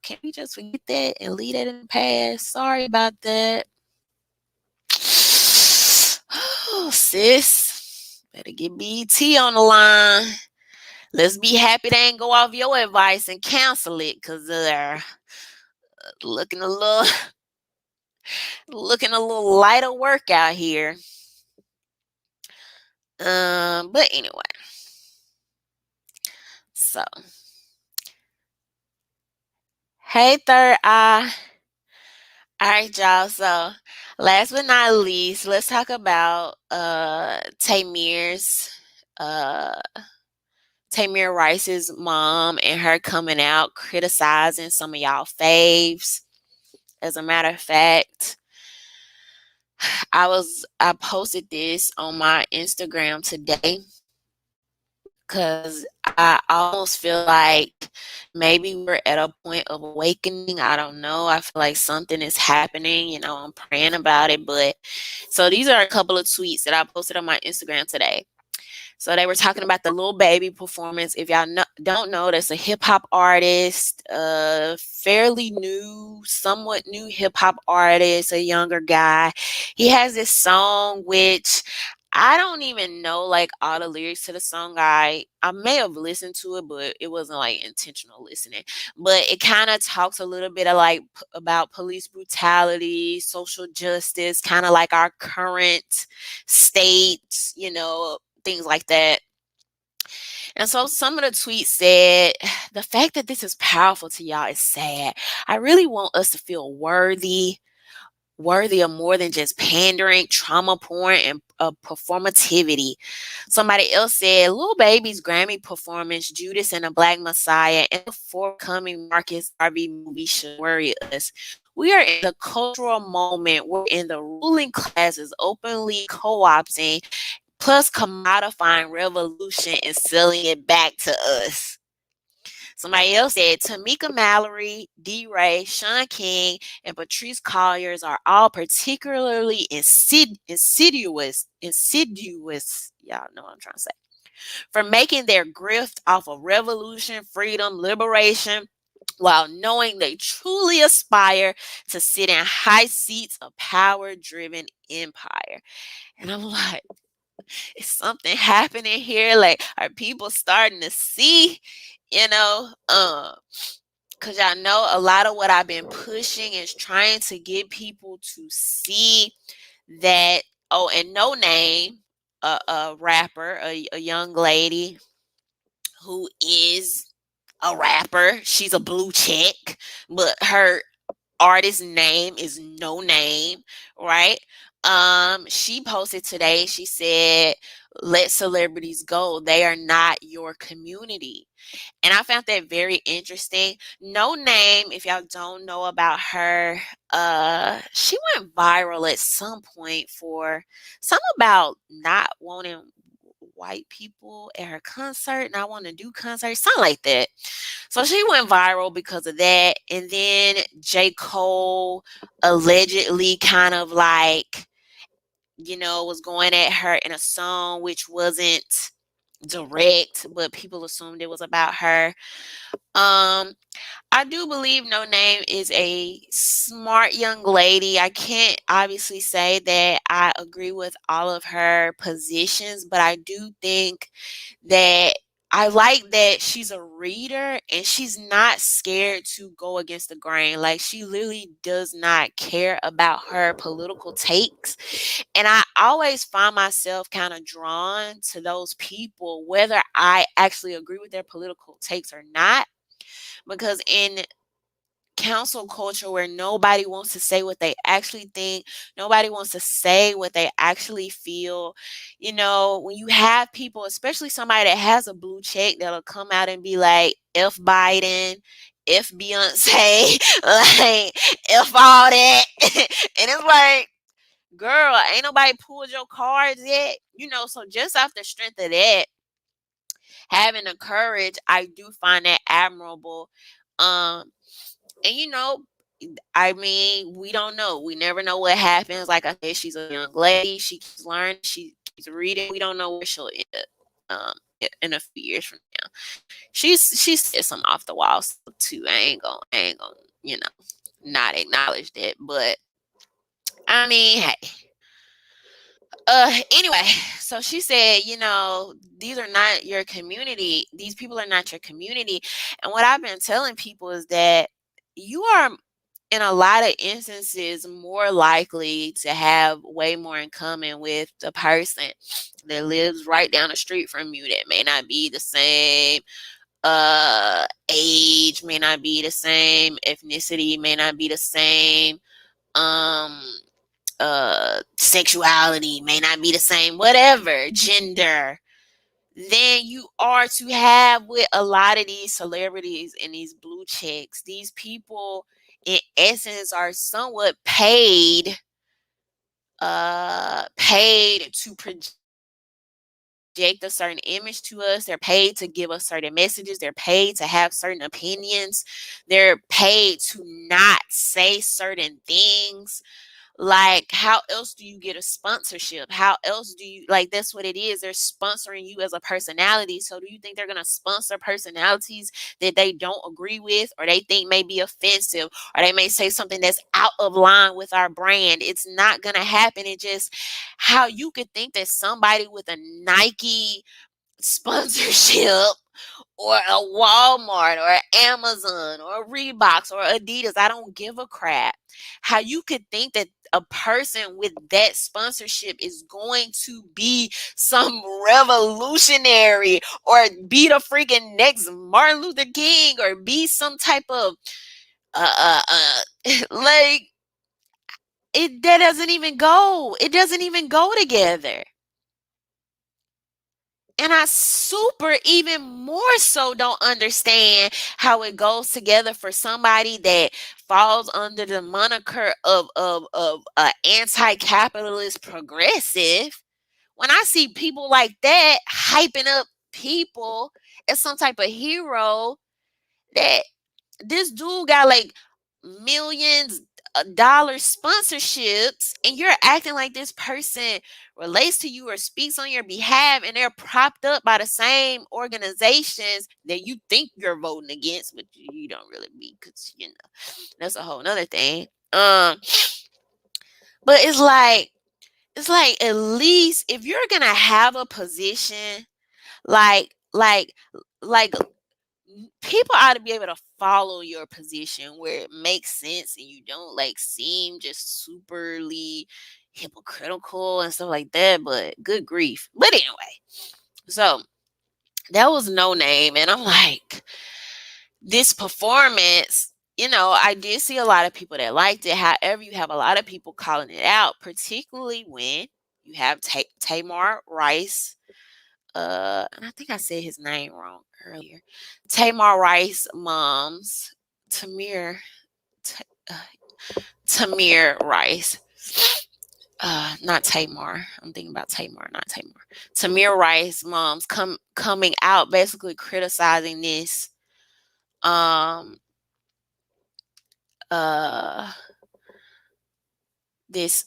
Can we just forget that and leave that in the past? Sorry about that. Oh, sis, better get BT on the line. Let's be happy they ain't go off your advice and cancel it, because they're looking a little Looking a little lighter work out here. But anyway, so hey third eye. All right, y'all. So last but not least, let's talk about uh Tamir Rice's mom and her coming out criticizing some of y'all faves. As a matter of fact, I posted this on my Instagram today because I almost feel like maybe we're at a point of awakening. I don't know. I feel like something is happening. I'm praying about it. But so these are a couple of tweets that I posted on my Instagram today. So they were talking about the Lil Baby performance. If y'all don't know, that's a hip hop artist, fairly new, somewhat new hip hop artist, a younger guy. He has this song which I don't even know like all the lyrics to the song. I may have listened to it, but it wasn't like intentional listening. But it kind of talks a little bit of like about police brutality, social justice, kind of like our current state, things like that. And so some of the tweets said, the fact that this is powerful to y'all is sad. I really want us to feel worthy of more than just pandering, trauma porn, and performativity. Somebody else said, Lil Baby's Grammy performance, Judas and the Black Messiah, and the forthcoming Marcus Garvey movie should worry us. We are in the cultural moment where in the ruling classes openly co-opting plus commodifying revolution and selling it back to us. Somebody else said Tamika Mallory, D. Ray, Sean King, and Patrice Colliers are all particularly insidious. Y'all know what I'm trying to say. For making their grift off of revolution, freedom, liberation, while knowing they truly aspire to sit in high seats of power driven empire. And I'm like, is something happening here? Like, are people starting to see, you know? Because y'all know a lot of what I've been pushing is trying to get people to see that. Oh, and No Name, a rapper, a young lady who is a rapper. She's a blue chick, but her artist name is No Name, right? She posted today, she said, let celebrities go. They are not your community. And I found that very interesting. No Name, if y'all don't know about her, she went viral at some point for something about not wanting white people at her concert, not wanting to do concerts, something like that. So she went viral because of that. And then J. Cole allegedly kind of like, was going at her in a song which wasn't direct, but people assumed it was about her. Um, I do believe No Name is a smart young lady. I can't obviously say that I agree with all of her positions, but I do think that I like that she's a reader and she's not scared to go against the grain. Like, she literally does not care about her political takes. And I always find myself kind of drawn to those people, whether I actually agree with their political takes or not. Because in council culture where nobody wants to say what they actually think, nobody wants to say what they actually feel, when you have people, especially somebody that has a blue check, that'll come out and be like, F Biden, F Beyonce, like, F all that. And it's like, girl, ain't nobody pulled your cards yet. So just off the strength of that, having the courage, I do find that admirable. And I mean, we don't know. We never know what happens. Like I said, she's a young lady. She keeps learning. She keeps reading. We don't know where she'll end up in a few years from now. She said some off the wall stuff too. I ain't gonna, not acknowledge that. But I mean, hey. Anyway, so she said, these are not your community. These people are not your community. And what I've been telling people is that you are in a lot of instances more likely to have way more in common with the person that lives right down the street from you, that may not be the same age, may not be the same ethnicity, may not be the same um sexuality, may not be the same, whatever gender, than you are to have with a lot of these celebrities and these blue checks. These people in essence are somewhat paid to project a certain image to us. They're paid to give us certain messages. They're paid to have certain opinions. They're paid to not say certain things. Like, how else do you get a sponsorship? How else do you, like, that's what it is. They're sponsoring you as a personality. So do you think they're going to sponsor personalities that they don't agree with, or they think may be offensive, or they may say something that's out of line with our brand? It's not going to happen. It just, how you could think that somebody with a Nike sponsorship or a Walmart or Amazon or Reeboks or Adidas, I don't give a crap. How you could think that a person with that sponsorship is going to be some revolutionary or be the freaking next Martin Luther King or be some type of like, it, that doesn't even go. It doesn't even go together. And I super even more so don't understand how it goes together for somebody that falls under the moniker of anti-capitalist progressive. When I see people like that hyping up people as some type of hero, that this dude got like millions of dollar sponsorships, and you're acting like this person relates to you or speaks on your behalf, and they're propped up by the same organizations that you think you're voting against, but you don't really be, because that's a whole nother thing. But it's like at least if you're gonna have a position, like like like people ought to be able to follow your position where it makes sense and you don't like seem just superly hypocritical and stuff like that. But good grief. But anyway, so that was No Name, and I'm like, this performance, I did see a lot of people that liked it. However, you have a lot of people calling it out, particularly when you have Tamar Rice, and I think I said his name wrong earlier. Tamar Rice moms, Tamir, Ta- Tamir Rice, not Tamar. I'm thinking about Tamar, not Tamar. Tamir Rice moms coming out basically criticizing um uh this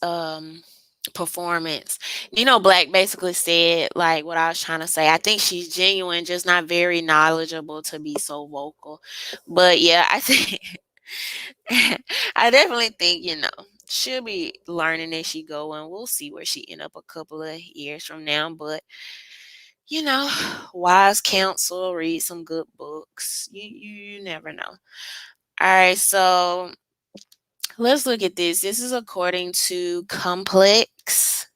performance. Black basically said like what I was trying to say. I think she's genuine, just not very knowledgeable to be so vocal. But yeah, I think I definitely think, she'll be learning as she go, and we'll see where she end up a couple of years from now. But you know, wise counsel, read some good books. You never know. All right, so let's look at this. This is according to Complex.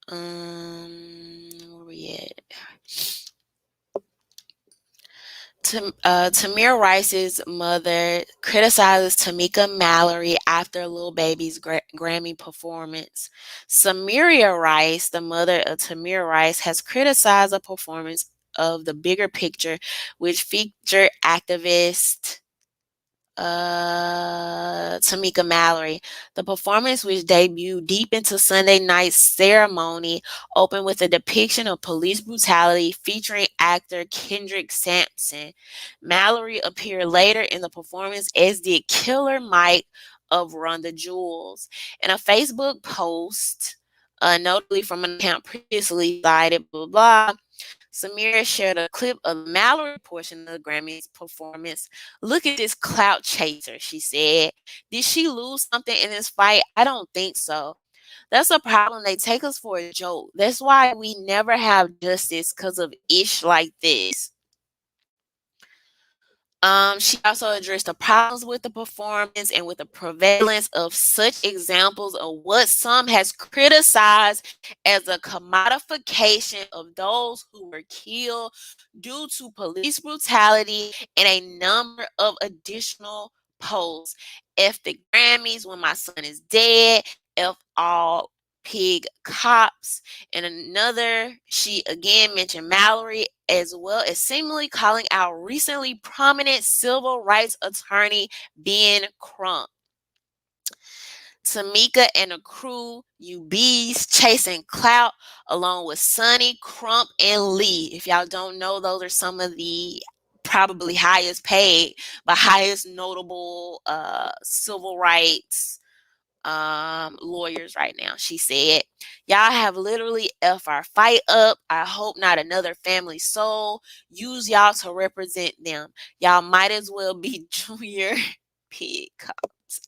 Where we at? Tamir Rice's mother criticizes Tamika Mallory after Lil Baby's Grammy performance. Samiria Rice, the mother of Tamir Rice, has criticized the performance of The Bigger Picture, which featured activist Tamika Mallory. The performance, which debuted deep into Sunday night's ceremony, opened with a depiction of police brutality featuring actor Kendrick Sampson. Mallory appeared later in the performance, as did Killer Mike of Run the Jewels. In a Facebook post, notably from an account previously cited, blah, blah, blah, Samira shared a clip of the Mallory portion of the Grammys performance. "Look at this clout chaser," she said. "Did she lose something in this fight? I don't think so. That's a problem. They take us for a joke. That's why we never have justice, because of ish like this." She also addressed the problems with the performance and with the prevalence of such examples of what some has criticized as a commodification of those who were killed due to police brutality and a number of additional posts. F the Grammys when my son is dead, F all pig cops. And another, she again mentioned Mallory, as well as seemingly calling out recently prominent civil rights attorney Ben Crump. Tamika and the crew, you bees, chasing clout, along with Sonny, Crump, and Lee. If y'all don't know, those are some of the probably highest paid, but highest notable civil rights lawyers right now. She said, y'all have literally F our fight up. I hope not another family soul. Use y'all to represent them. Y'all might as well be junior pig cops.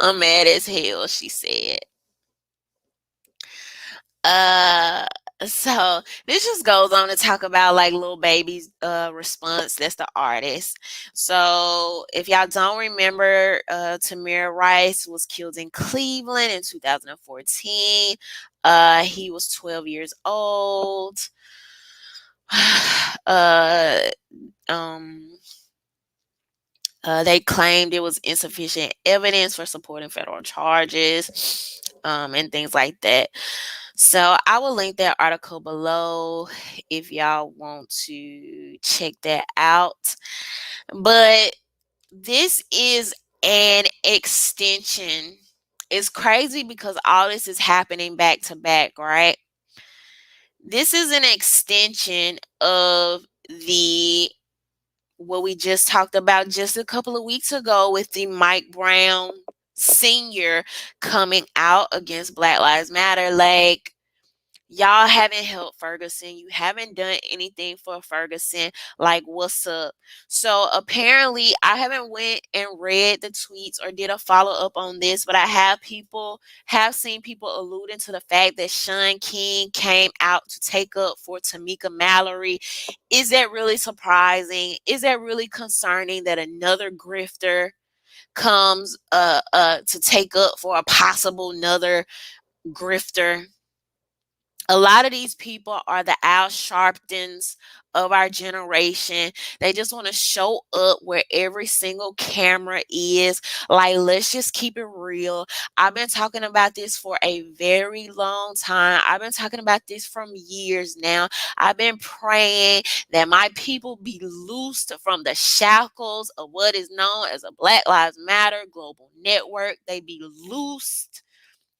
I'm mad as hell, she said. Uh so this just goes on to talk about like Lil Baby's response. That's the artist. So if y'all don't remember, Tamir Rice was killed in Cleveland in 2014. He was 12 years old. uh um they claimed it was insufficient evidence for supporting federal charges, and things like that. So I will link that article below if y'all want to check that out. But this is an extension. It's crazy because all this is happening back to back, right? This is an extension of the what we just talked about just a couple of weeks ago with the Mike Brown Sr. coming out against Black Lives Matter. Like, y'all haven't helped Ferguson. You haven't done anything for Ferguson. Like, what's up? So apparently, I haven't went and read the tweets or did a follow up on this, but I have seen people alluding to the fact that Sean King came out to take up for Tamika Mallory. Is that really surprising? Is that really concerning that another grifter comes to take up for a possible another grifter? A lot of these people are the Al Sharptons of our generation. They just want to show up where every single camera is. Like, let's just keep it real. I've been talking about this for a very long time. I've been talking about this from years now. I've been praying that my people be loosed from the shackles of what is known as a Black Lives Matter global network. They be loosed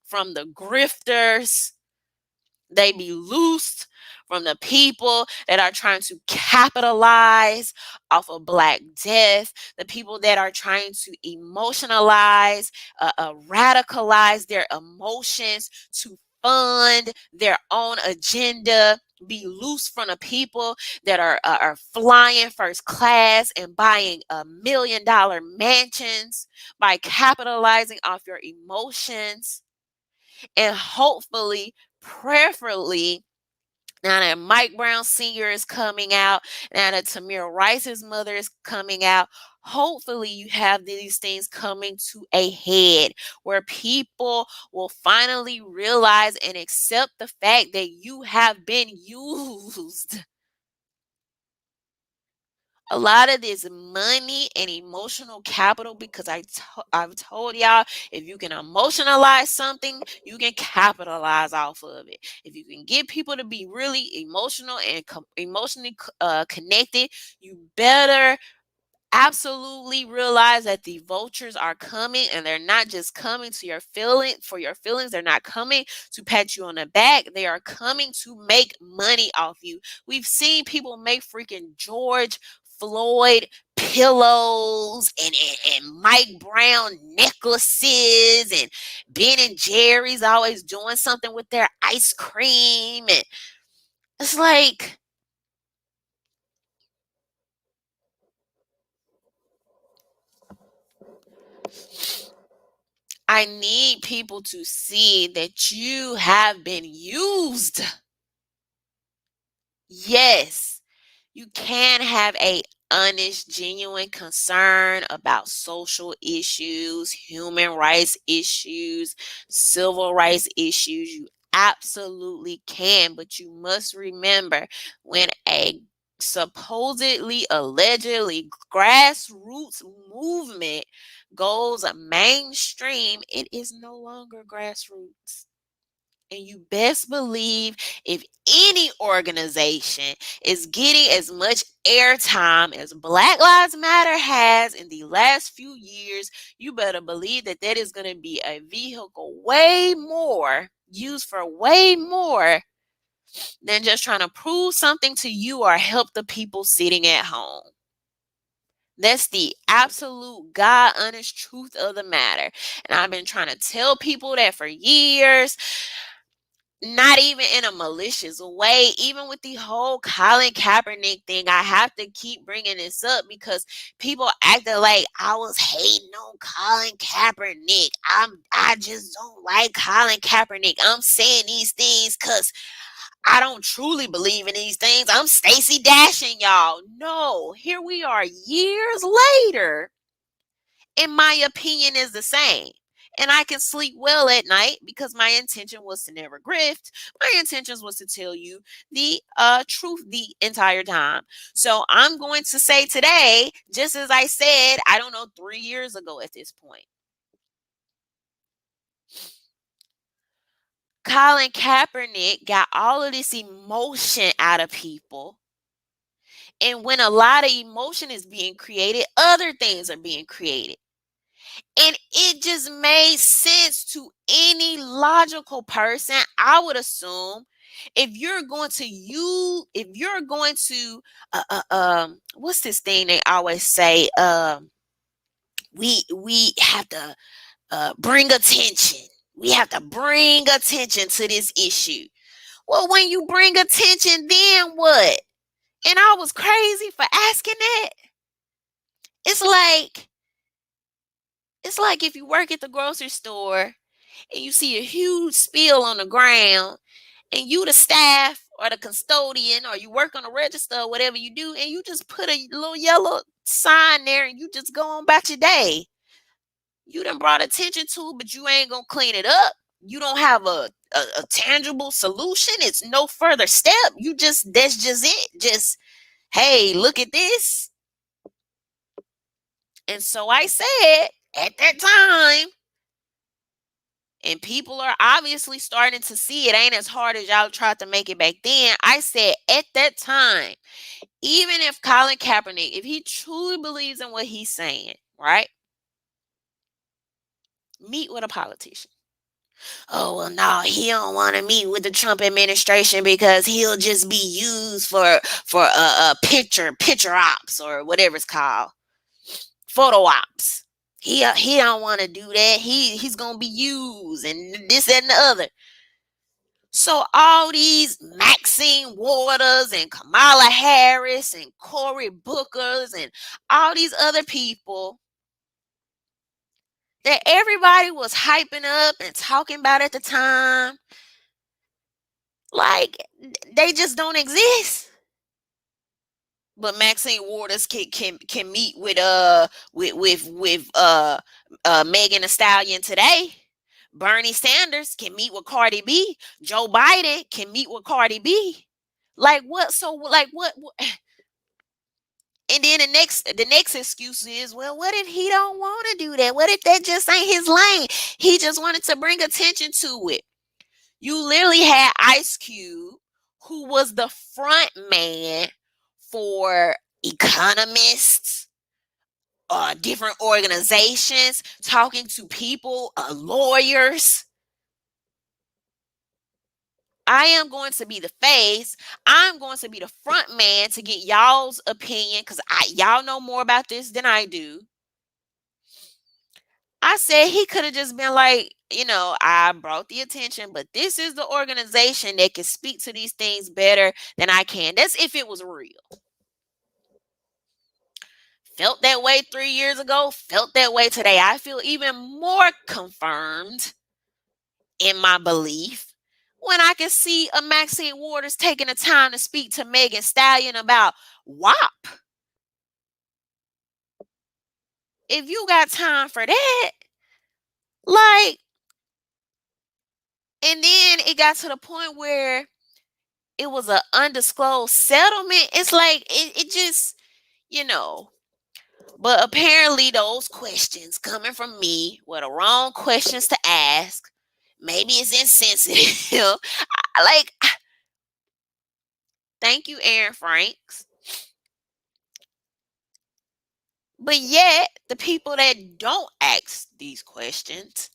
from the grifters. They be loosed from the people that are trying to capitalize off of Black death, the people that are trying to emotionalize, radicalize their emotions to fund their own agenda. Be loose from the people that are flying first class and buying $1 million mansions by capitalizing off your emotions. And hopefully, prayerfully, now that Mike Brown Sr. is coming out, now that Tamir Rice's mother is coming out, hopefully you have these things coming to a head where people will finally realize and accept the fact that you have been used. A lot of this money and emotional capital, because I've told y'all, if you can emotionalize something, you can capitalize off of it. If you can get people to be really emotional and emotionally connected, you better absolutely realize that the vultures are coming, and they're not just coming to your feelings. They're not coming to pat you on the back. They are coming to make money off you. We've seen people make freaking George Floyd pillows and Mike Brown necklaces, and Ben and Jerry's always doing something with their ice cream, and it's like, I need people to see that you have been used. Yes, You can have a honest, genuine concern about social issues, human rights issues, civil rights issues. You absolutely can, but you must remember when a supposedly, allegedly grassroots movement goes mainstream, it is no longer grassroots. And you best believe if any organization is getting as much airtime as Black Lives Matter has in the last few years, you better believe that that is going to be a vehicle way more, used for way more than just trying to prove something to you or help the people sitting at home. That's the absolute God honest truth of the matter. And I've been trying to tell people that for years, not even in a malicious way. Even with the whole Colin Kaepernick thing, I have to keep bringing this up because people acted like I was hating on Colin Kaepernick. I just don't like Colin Kaepernick. I'm saying these things because I don't truly believe in these things. I'm Stacey Dashing y'all. No, here we are years later, and my opinion is the same. And I can sleep well at night because my intention was to never grift. My intentions was to tell you the truth the entire time. So I'm going to say today, just as I said, I don't know, 3 years ago at this point, Colin Kaepernick got all of this emotion out of people. And when a lot of emotion is being created, other things are being created. And it just made sense to any logical person, I would assume. If you're going to use, if you're going to, what's this thing they always say? We have to bring attention. We have to bring attention to this issue. Well, when you bring attention, then what? And I was crazy for asking that. It's like it's like if you work at the grocery store and you see a huge spill on the ground and you the staff or the custodian or you work on the register or whatever you do and you just put a little yellow sign there and you just go on about your day. You done brought attention to it, but you ain't gonna clean it up. You don't have a tangible solution. It's no further step. You just, that's just it. Just, hey, look at this. And so I said at that time, and people are obviously starting to see it ain't as hard as y'all tried to make it back then. I said at that time, even if Colin Kaepernick, if he truly believes in what he's saying, right? Meet with a politician. Oh well, no, he don't want to meet with the Trump administration because he'll just be used for a picture ops or whatever it's called, photo ops. He don't want to do that. He's gonna be used and this that, and the other. So all these Maxine Waters and Kamala Harris and Cory Bookers and all these other people that everybody was hyping up and talking about at the time, like they just don't exist. But Maxine Waters can meet with Megan Thee Stallion today. Bernie Sanders can meet with Cardi B. Joe Biden can meet with Cardi B. Like what? So like what? And then the next excuse is, well, what if he don't want to do that? What if that just ain't his lane? He just wanted to bring attention to it. You literally had Ice Cube, who was the front man for economists, different organizations, talking to people, lawyers. I am going to be the face. I'm going to be the front man to get y'all's opinion because y'all know more about this than I do. I said he could have just been like, I brought the attention, but this is the organization that can speak to these things better than I can. That's if it was real. Felt that way 3 years ago, felt that way today. I feel even more confirmed in my belief when I can see a Maxine Waters taking the time to speak to Megan Stallion about WAP. If you got time for that, like, and then it got to the point where it was an undisclosed settlement. It's like it just, you know. But apparently those questions coming from me were the wrong questions to ask. Maybe it's insensitive. Like, thank you, Aaron Franks. But yet, the people that don't ask these questions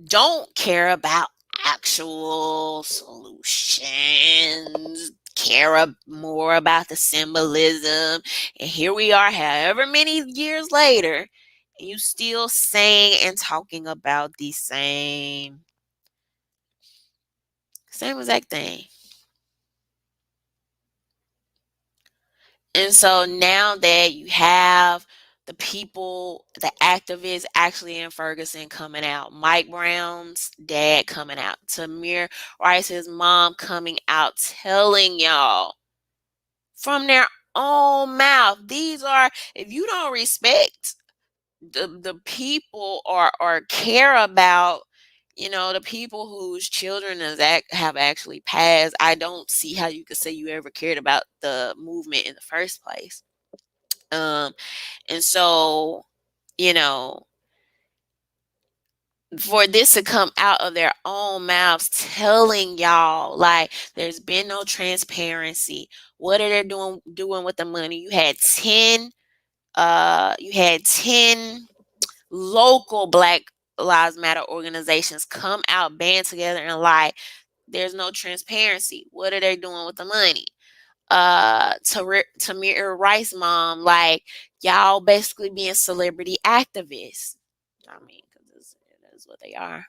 don't care about actual solutions, more about the symbolism. And here we are, however many years later, and you still saying and talking about the same exact thing. And so now that you have the people, the activists actually in Ferguson coming out, Mike Brown's dad coming out, Tamir Rice's mom coming out, telling y'all from their own mouth. These are, if you don't respect the people or care about, the people whose children have actually passed, I don't see how you could say you ever cared about the movement in the first place. And so, you know, for this to come out of their own mouths telling y'all like there's been no transparency. What are they doing with the money? You had 10 local Black Lives Matter organizations come out, band together, and lie. There's no transparency. What are they doing with the money? Tamir Rice mom, like, y'all basically being celebrity activists. I mean, because that's what they are.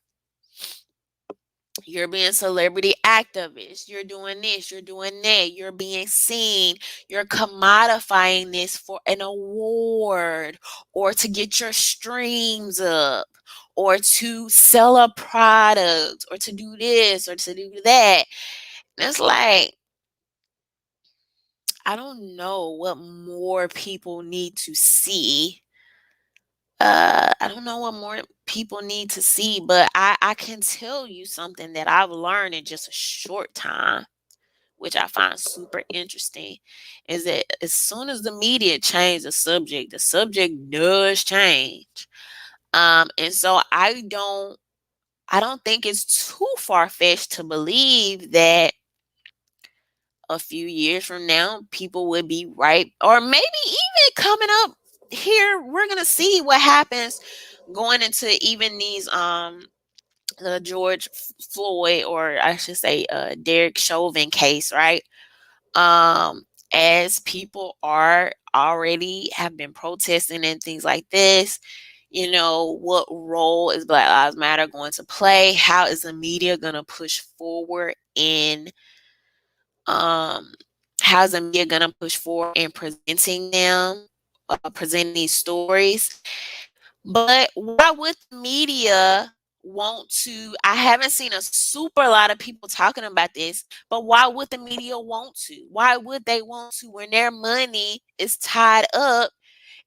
You're being celebrity activists. You're doing this. You're doing that. You're being seen. You're commodifying this for an award or to get your streams up or to sell a product or to do this or to do that. And it's like, I don't know what more people need to see. I don't know what more people need to see, but I can tell you something that I've learned in just a short time, which I find super interesting, is that as soon as the media change the subject does change. And so I don't think it's too far fetched to believe that a few years from now, people would be right, or maybe even coming up here, we're gonna see what happens going into even these the George Floyd, or I should say Derek Chauvin case, right? Um, as people are already have been protesting and things like this, what role is Black Lives Matter going to play? How is the media gonna push forward in um, how's the media gonna push forward in presenting them, presenting these stories? But why would the media want to? I haven't seen a super lot of people talking about this, but why would the media want to? Why would they want to when their money is tied up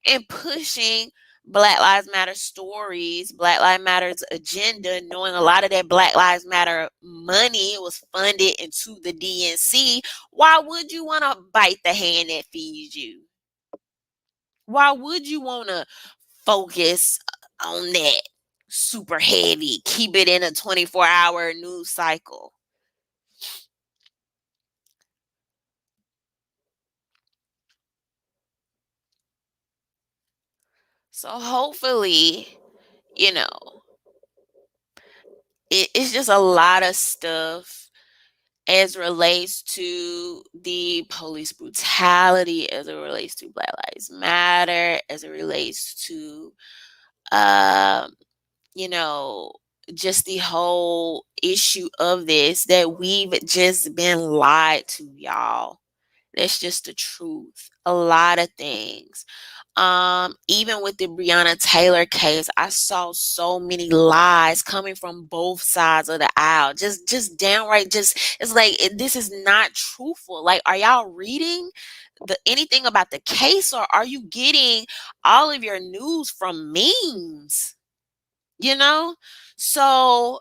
and pushing Black Lives Matter stories, Black Lives Matter's agenda, knowing a lot of that Black Lives Matter money was funded into the DNC? Why would you want to bite the hand that feeds you? Why would you want to focus on that super heavy, keep it in a 24-hour news cycle? So hopefully, you know, it's just a lot of stuff as relates to the police brutality, as it relates to Black Lives Matter, as it relates to, um, you know, just the whole issue of this, that we've just been lied to, y'all. That's just the truth. A lot of things. Even with the Breonna Taylor case, I saw so many lies coming from both sides of the aisle. Just downright, just it's like this is not truthful. Like, are y'all reading anything about the case, or are you getting all of your news from memes? You know? So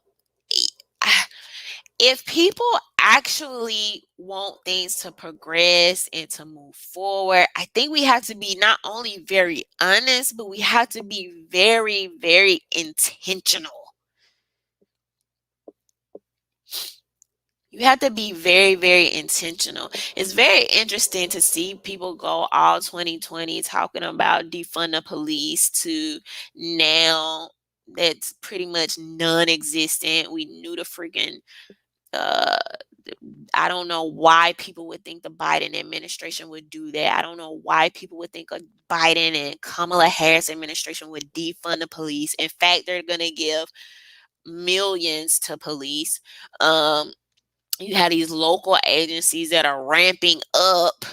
if people actually want things to progress and to move forward, I think we have to be not only very honest, but we have to be very, very intentional. You have to be very, very intentional. It's very interesting to see people go all 2020 talking about defund the police to now that's pretty much non-existent. We knew the freaking uh I don't know why people would think the Biden administration would do that. I don't know why people would think a Biden and Kamala Harris administration would defund the police. In fact, they're going to give millions to police. You have these local agencies that are ramping up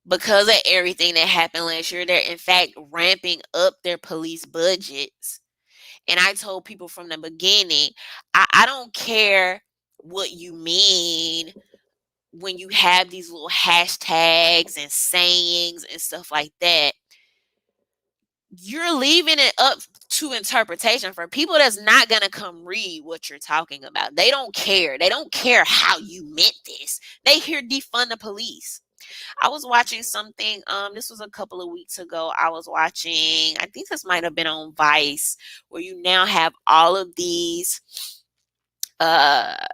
because of everything that happened last year. They're, in fact, ramping up their police budgets. And I told people from the beginning, I don't care what you mean when you have these little hashtags and sayings and stuff like that. You're leaving it up to interpretation for people that's not going to come read what you're talking about. They don't care. They don't care how you meant this. They hear defund the police. I was watching something, this was a couple of weeks ago. I was watching, I think this might have been on Vice, where you now have all of these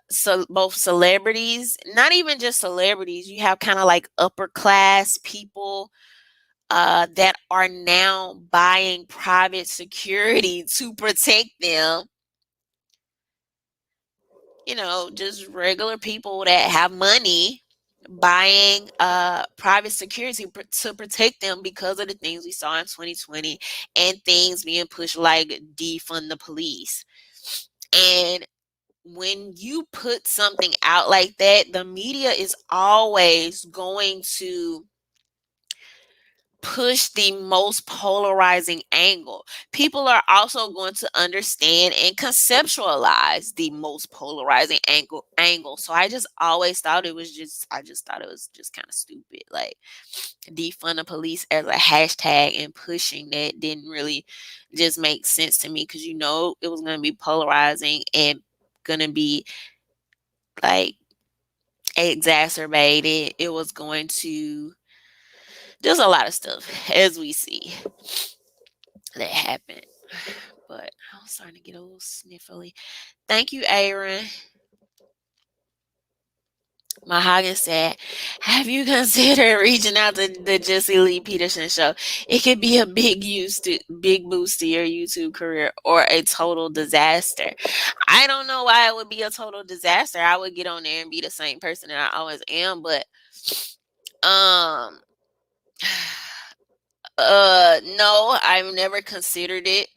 so both celebrities, not even just celebrities, you have kind of like upper class people that are now buying private security to protect them. You know, just regular people that have money buying private security to protect them because of the things we saw in 2020 and things being pushed like defund the police. And when you put something out like that, the media is always going to push the most polarizing angle. People are also going to understand and conceptualize the most polarizing angle. So I just always thought it was just I just thought it was just kind of stupid. Like defund the police as a hashtag and pushing that didn't really just make sense to me, because you know it was going to be polarizing and going to be like exacerbated. It was going to just a lot of stuff, as we see, that happened. But I'm starting to get a little sniffly. Thank you, Aaron. Mahagan said, have you considered reaching out to the Jesse Lee Peterson show? It could be a big boost to your YouTube career or a total disaster. I don't know why it would be a total disaster. I would get on there and be the same person that I always am, but um no, I've never considered it.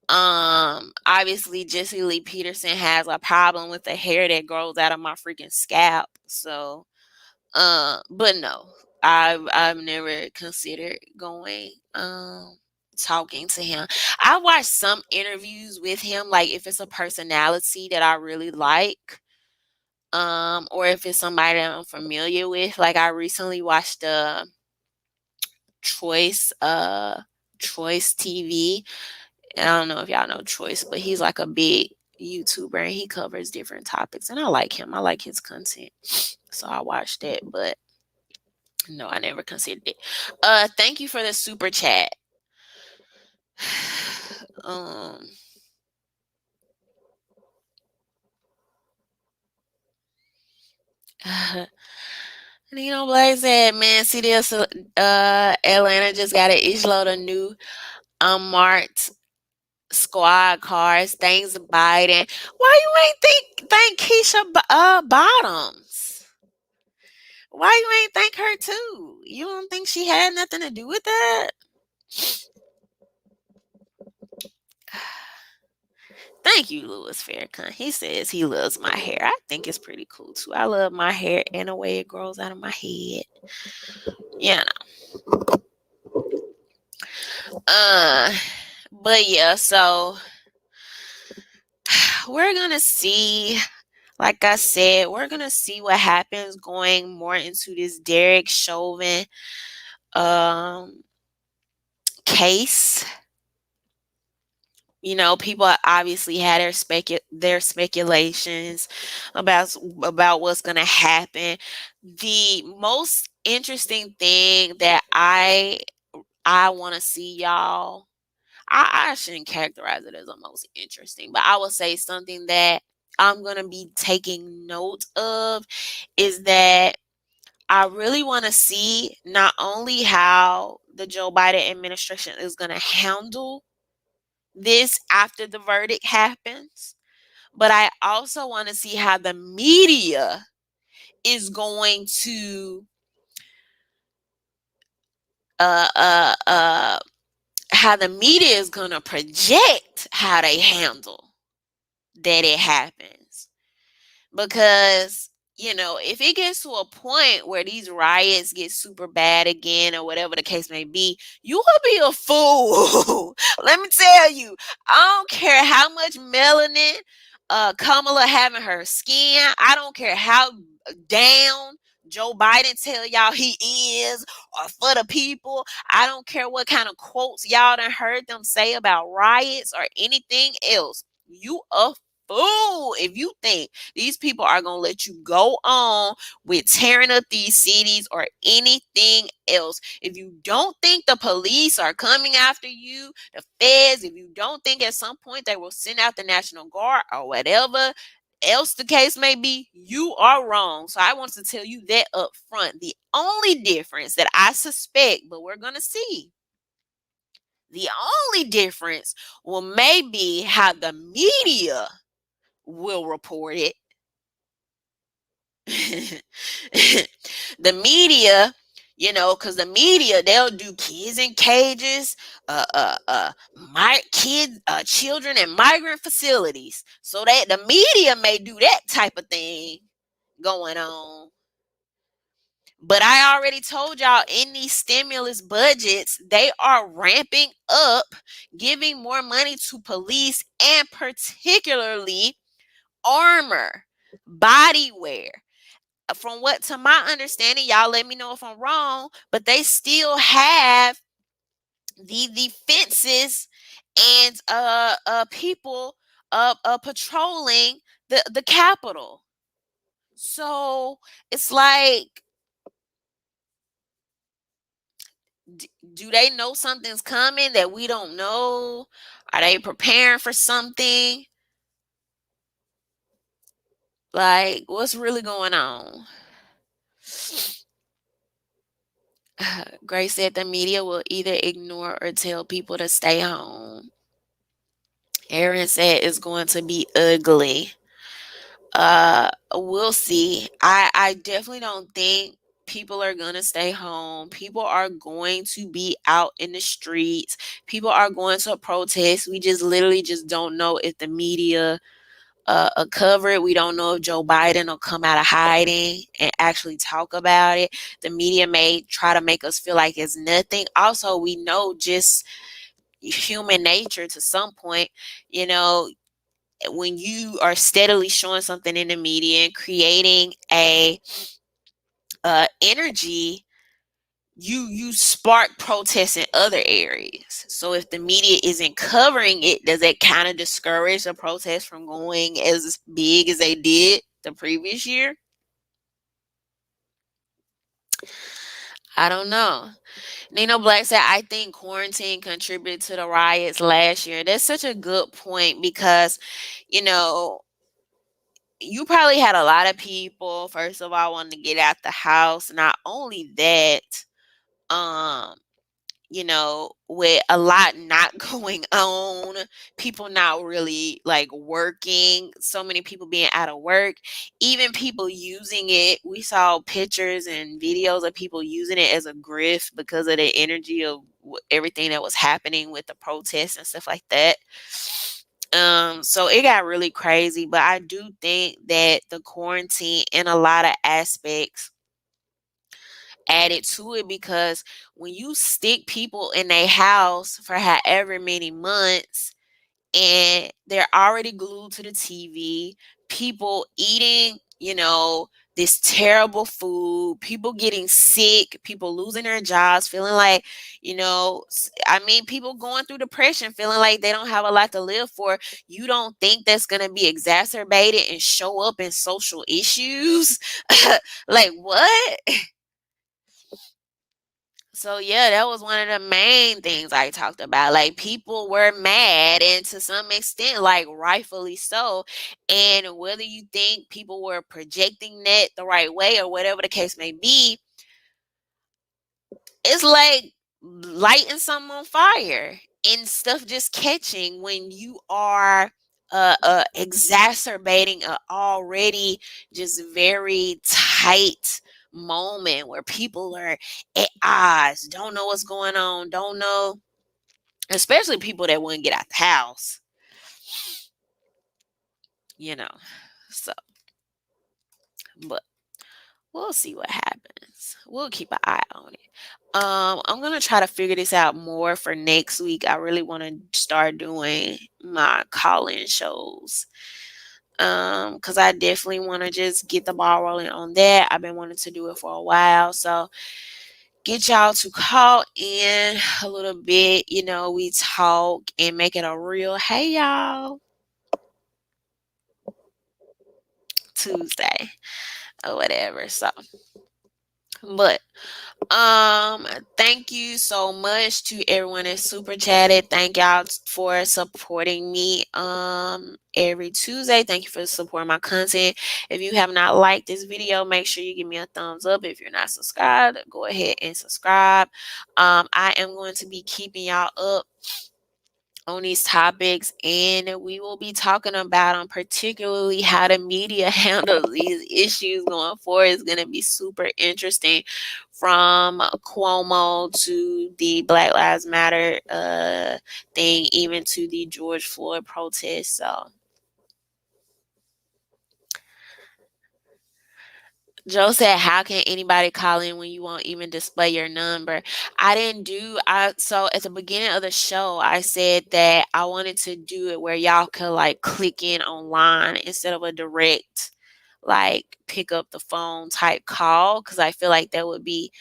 Obviously Jesse Lee Peterson has a problem with the hair that grows out of my freaking scalp. So but no, I've never considered going talking to him. I watched some interviews with him, like if it's a personality that I really like, or if it's somebody that I'm familiar with. Like I recently watched Choice Choice TV. And I don't know if y'all know Choice, but he's like a big YouTuber and he covers different topics. And I like him. I like his content. So I watched it, but no, I never considered it. Thank you for the super chat. Blaze said, man, CDS Atlanta just got an each load of new unmarked squad cars. Thanks Biden. Why you ain't thank Keisha Bottoms? Why you ain't thank her too? You don't think she had nothing to do with that? Thank you, Louis Farrakhan. He says he loves my hair. I think it's pretty cool too. I love my hair and the way it grows out of my head. You know. But yeah, so we're gonna see. Like I said, we're gonna see what happens going more into this Derek Chauvin um case. You know, people obviously had their speculations about what's gonna happen. The most interesting thing that I want to see, y'all. I shouldn't characterize it as the most interesting, but I would say something that I'm gonna be taking note of is that I really want to see not only how the Joe Biden administration is gonna handle this after the verdict happens, but I also want to see how the media is going to uh uh uh how the media is going to project how they handle that it happens. Because, you know, if it gets to a point where these riots get super bad again or whatever the case may be, you will be a fool. Let me tell you, I don't care how much melanin Kamala having her skin. I don't care how down Joe Biden tell y'all he is or for the people. I don't care what kind of quotes y'all done heard them say about riots or anything else. You a fool if you think these people are going to let you go on with tearing up these cities or anything else. If you don't think the police are coming after you, the feds, if you don't think at some point they will send out the National Guard or whatever else the case may be, you are wrong. So I want to tell you that up front. The only difference that I suspect, but we're going to see, the only difference will maybe how the media will report it. The media, you know, because the media, they'll do kids in cages, my kids, children in migrant facilities, so that the media may do that type of thing going on. But I already told y'all in these stimulus budgets, they are ramping up, giving more money to police and particularly armor, body wear. From what to my understanding, y'all let me know if I'm wrong, but they still have the fences and people patrolling the Capitol. So it's like, do they know something's coming that we don't know? Are they preparing for something? Like, what's really going on? Grace said the media will either ignore or tell people to stay home. Aaron said it's going to be ugly. We'll see. I definitely don't think people are going to stay home. People are going to be out in the streets. People are going to protest. We just literally just don't know if the media cover it. We don't know if Joe Biden will come out of hiding and actually talk about it. The media may try to make us feel like it's nothing. Also, we know just human nature to some point, you know, when you are steadily showing something in the media and creating a energy, you spark protests in other areas. So if the media isn't covering it, does that kind of discourage the protests from going as big as they did the previous year? I don't know. Nino Black said, I think quarantine contributed to the riots last year. That's such a good point because, you know, you probably had a lot of people, first of all, wanting to get out the house. Not only that, um, you know, with a lot not going on, people not really like working, so many people being out of work, even people using it. We saw pictures and videos of people using it as a grift because of the energy of everything that was happening with the protests and stuff like that. So it got really crazy, but I do think that the quarantine in a lot of aspects added to it because when you stick people in a house for however many months and they're already glued to the TV, people eating, this terrible food, people getting sick, people losing their jobs, feeling like, people going through depression, feeling like they don't have a lot to live for. You don't think that's going to be exacerbated and show up in social issues? Like, what? So yeah, that was one of the main things I talked about. Like, people were mad, and to some extent, like, rightfully so. And whether you think people were projecting that the right way or whatever the case may be, it's like lighting something on fire and stuff just catching when you are exacerbating a already just very tight moment where people are at odds, don't know what's going on, don't know, especially people that wouldn't get out the house, you know. So, but we'll see what happens. We'll keep an eye on it. I'm gonna try to figure this out more for next week. I really want to start doing my call-in shows. Because I definitely want to just get the ball rolling on that. I've been wanting to do it for a while. So get y'all to call in a little bit. We talk and make it a real, hey y'all, Tuesday or whatever. So, but thank you so much to everyone that super chatted. Thank y'all for supporting me every Tuesday. Thank you for supporting my content. If you have not liked this video, make sure you give me a thumbs up. If you're not subscribed, go ahead and subscribe. I am going to be keeping y'all up on these topics, and we will be talking about them, particularly how the media handles these issues going forward. Is going to be super interesting, from Cuomo to the Black Lives Matter thing, even to the George Floyd protest. So Joe said, how can anybody call in when you won't even display your number? So at the beginning of the show, I said that I wanted to do it where y'all could like click in online instead of a direct, like, pick up the phone type call, because I feel like that would be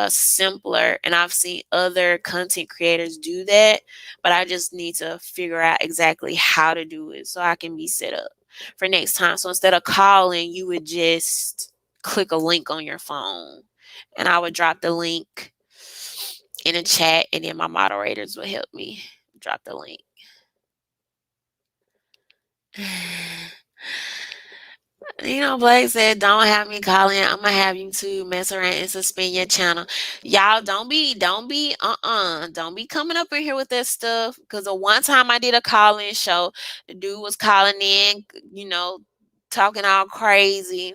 simpler, and I've seen other content creators do that, but I just need to figure out exactly how to do it so I can be set up for next time. So instead of calling, you would just click a link on your phone, and I would drop the link in a chat, and then my moderators would help me drop the link. Blake said, don't have me calling. I'm gonna have you two mess around and suspend your channel. Y'all don't be don't be coming up in here with that stuff. Cause the one time I did a call-in show, the dude was calling in, talking all crazy.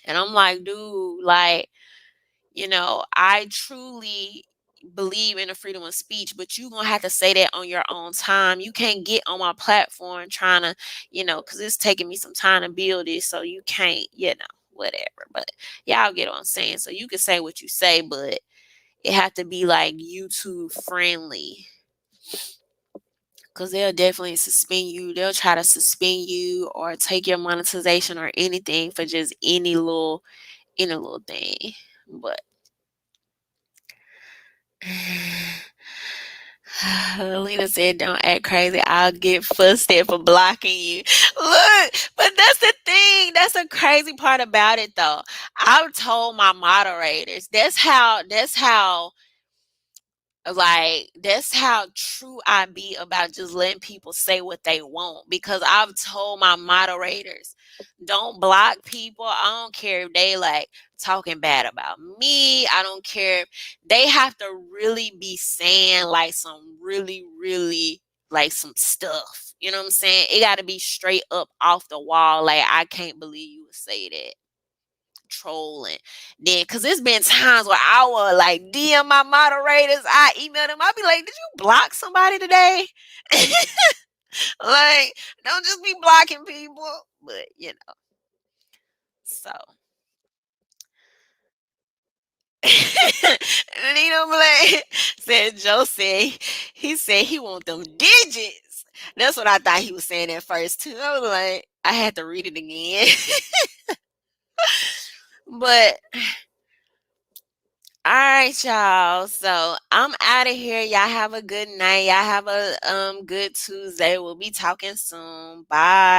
And I'm like, dude, like, I truly believe in the freedom of speech, but you're gonna have to say that on your own time. You can't get on my platform trying to, because it's taking me some time to build this, so you can't, whatever. But y'all get what I'm saying. So you can say what you say, but it have to be like YouTube friendly. Because they'll definitely suspend you. They'll try to suspend you or take your monetization or anything for just any little thing. But Lena said, don't act crazy. I'll get fussed at for blocking you. Look, but that's the thing. That's the crazy part about it, though. I've told my moderators, that's how true I be about just letting people say what they want, because I've told my moderators, don't block people. I don't care if they like talking bad about me. I don't care. They have to really be saying like some really, really like some stuff. You know what I'm saying? It got to be straight up off the wall. Like, I can't believe you would say that. Trolling. Then, because there's been times where I would like DM my moderators, I email them, I'd be like, did you block somebody today? Like, don't just be blocking people. But so Nino Blake said, Joe said, he said he want them digits. That's what I thought he was saying at first too. I was like, I had to read it again. But all right, y'all. So I'm out of here. Y'all have a good night. Y'all have a good Tuesday. We'll be talking soon. Bye.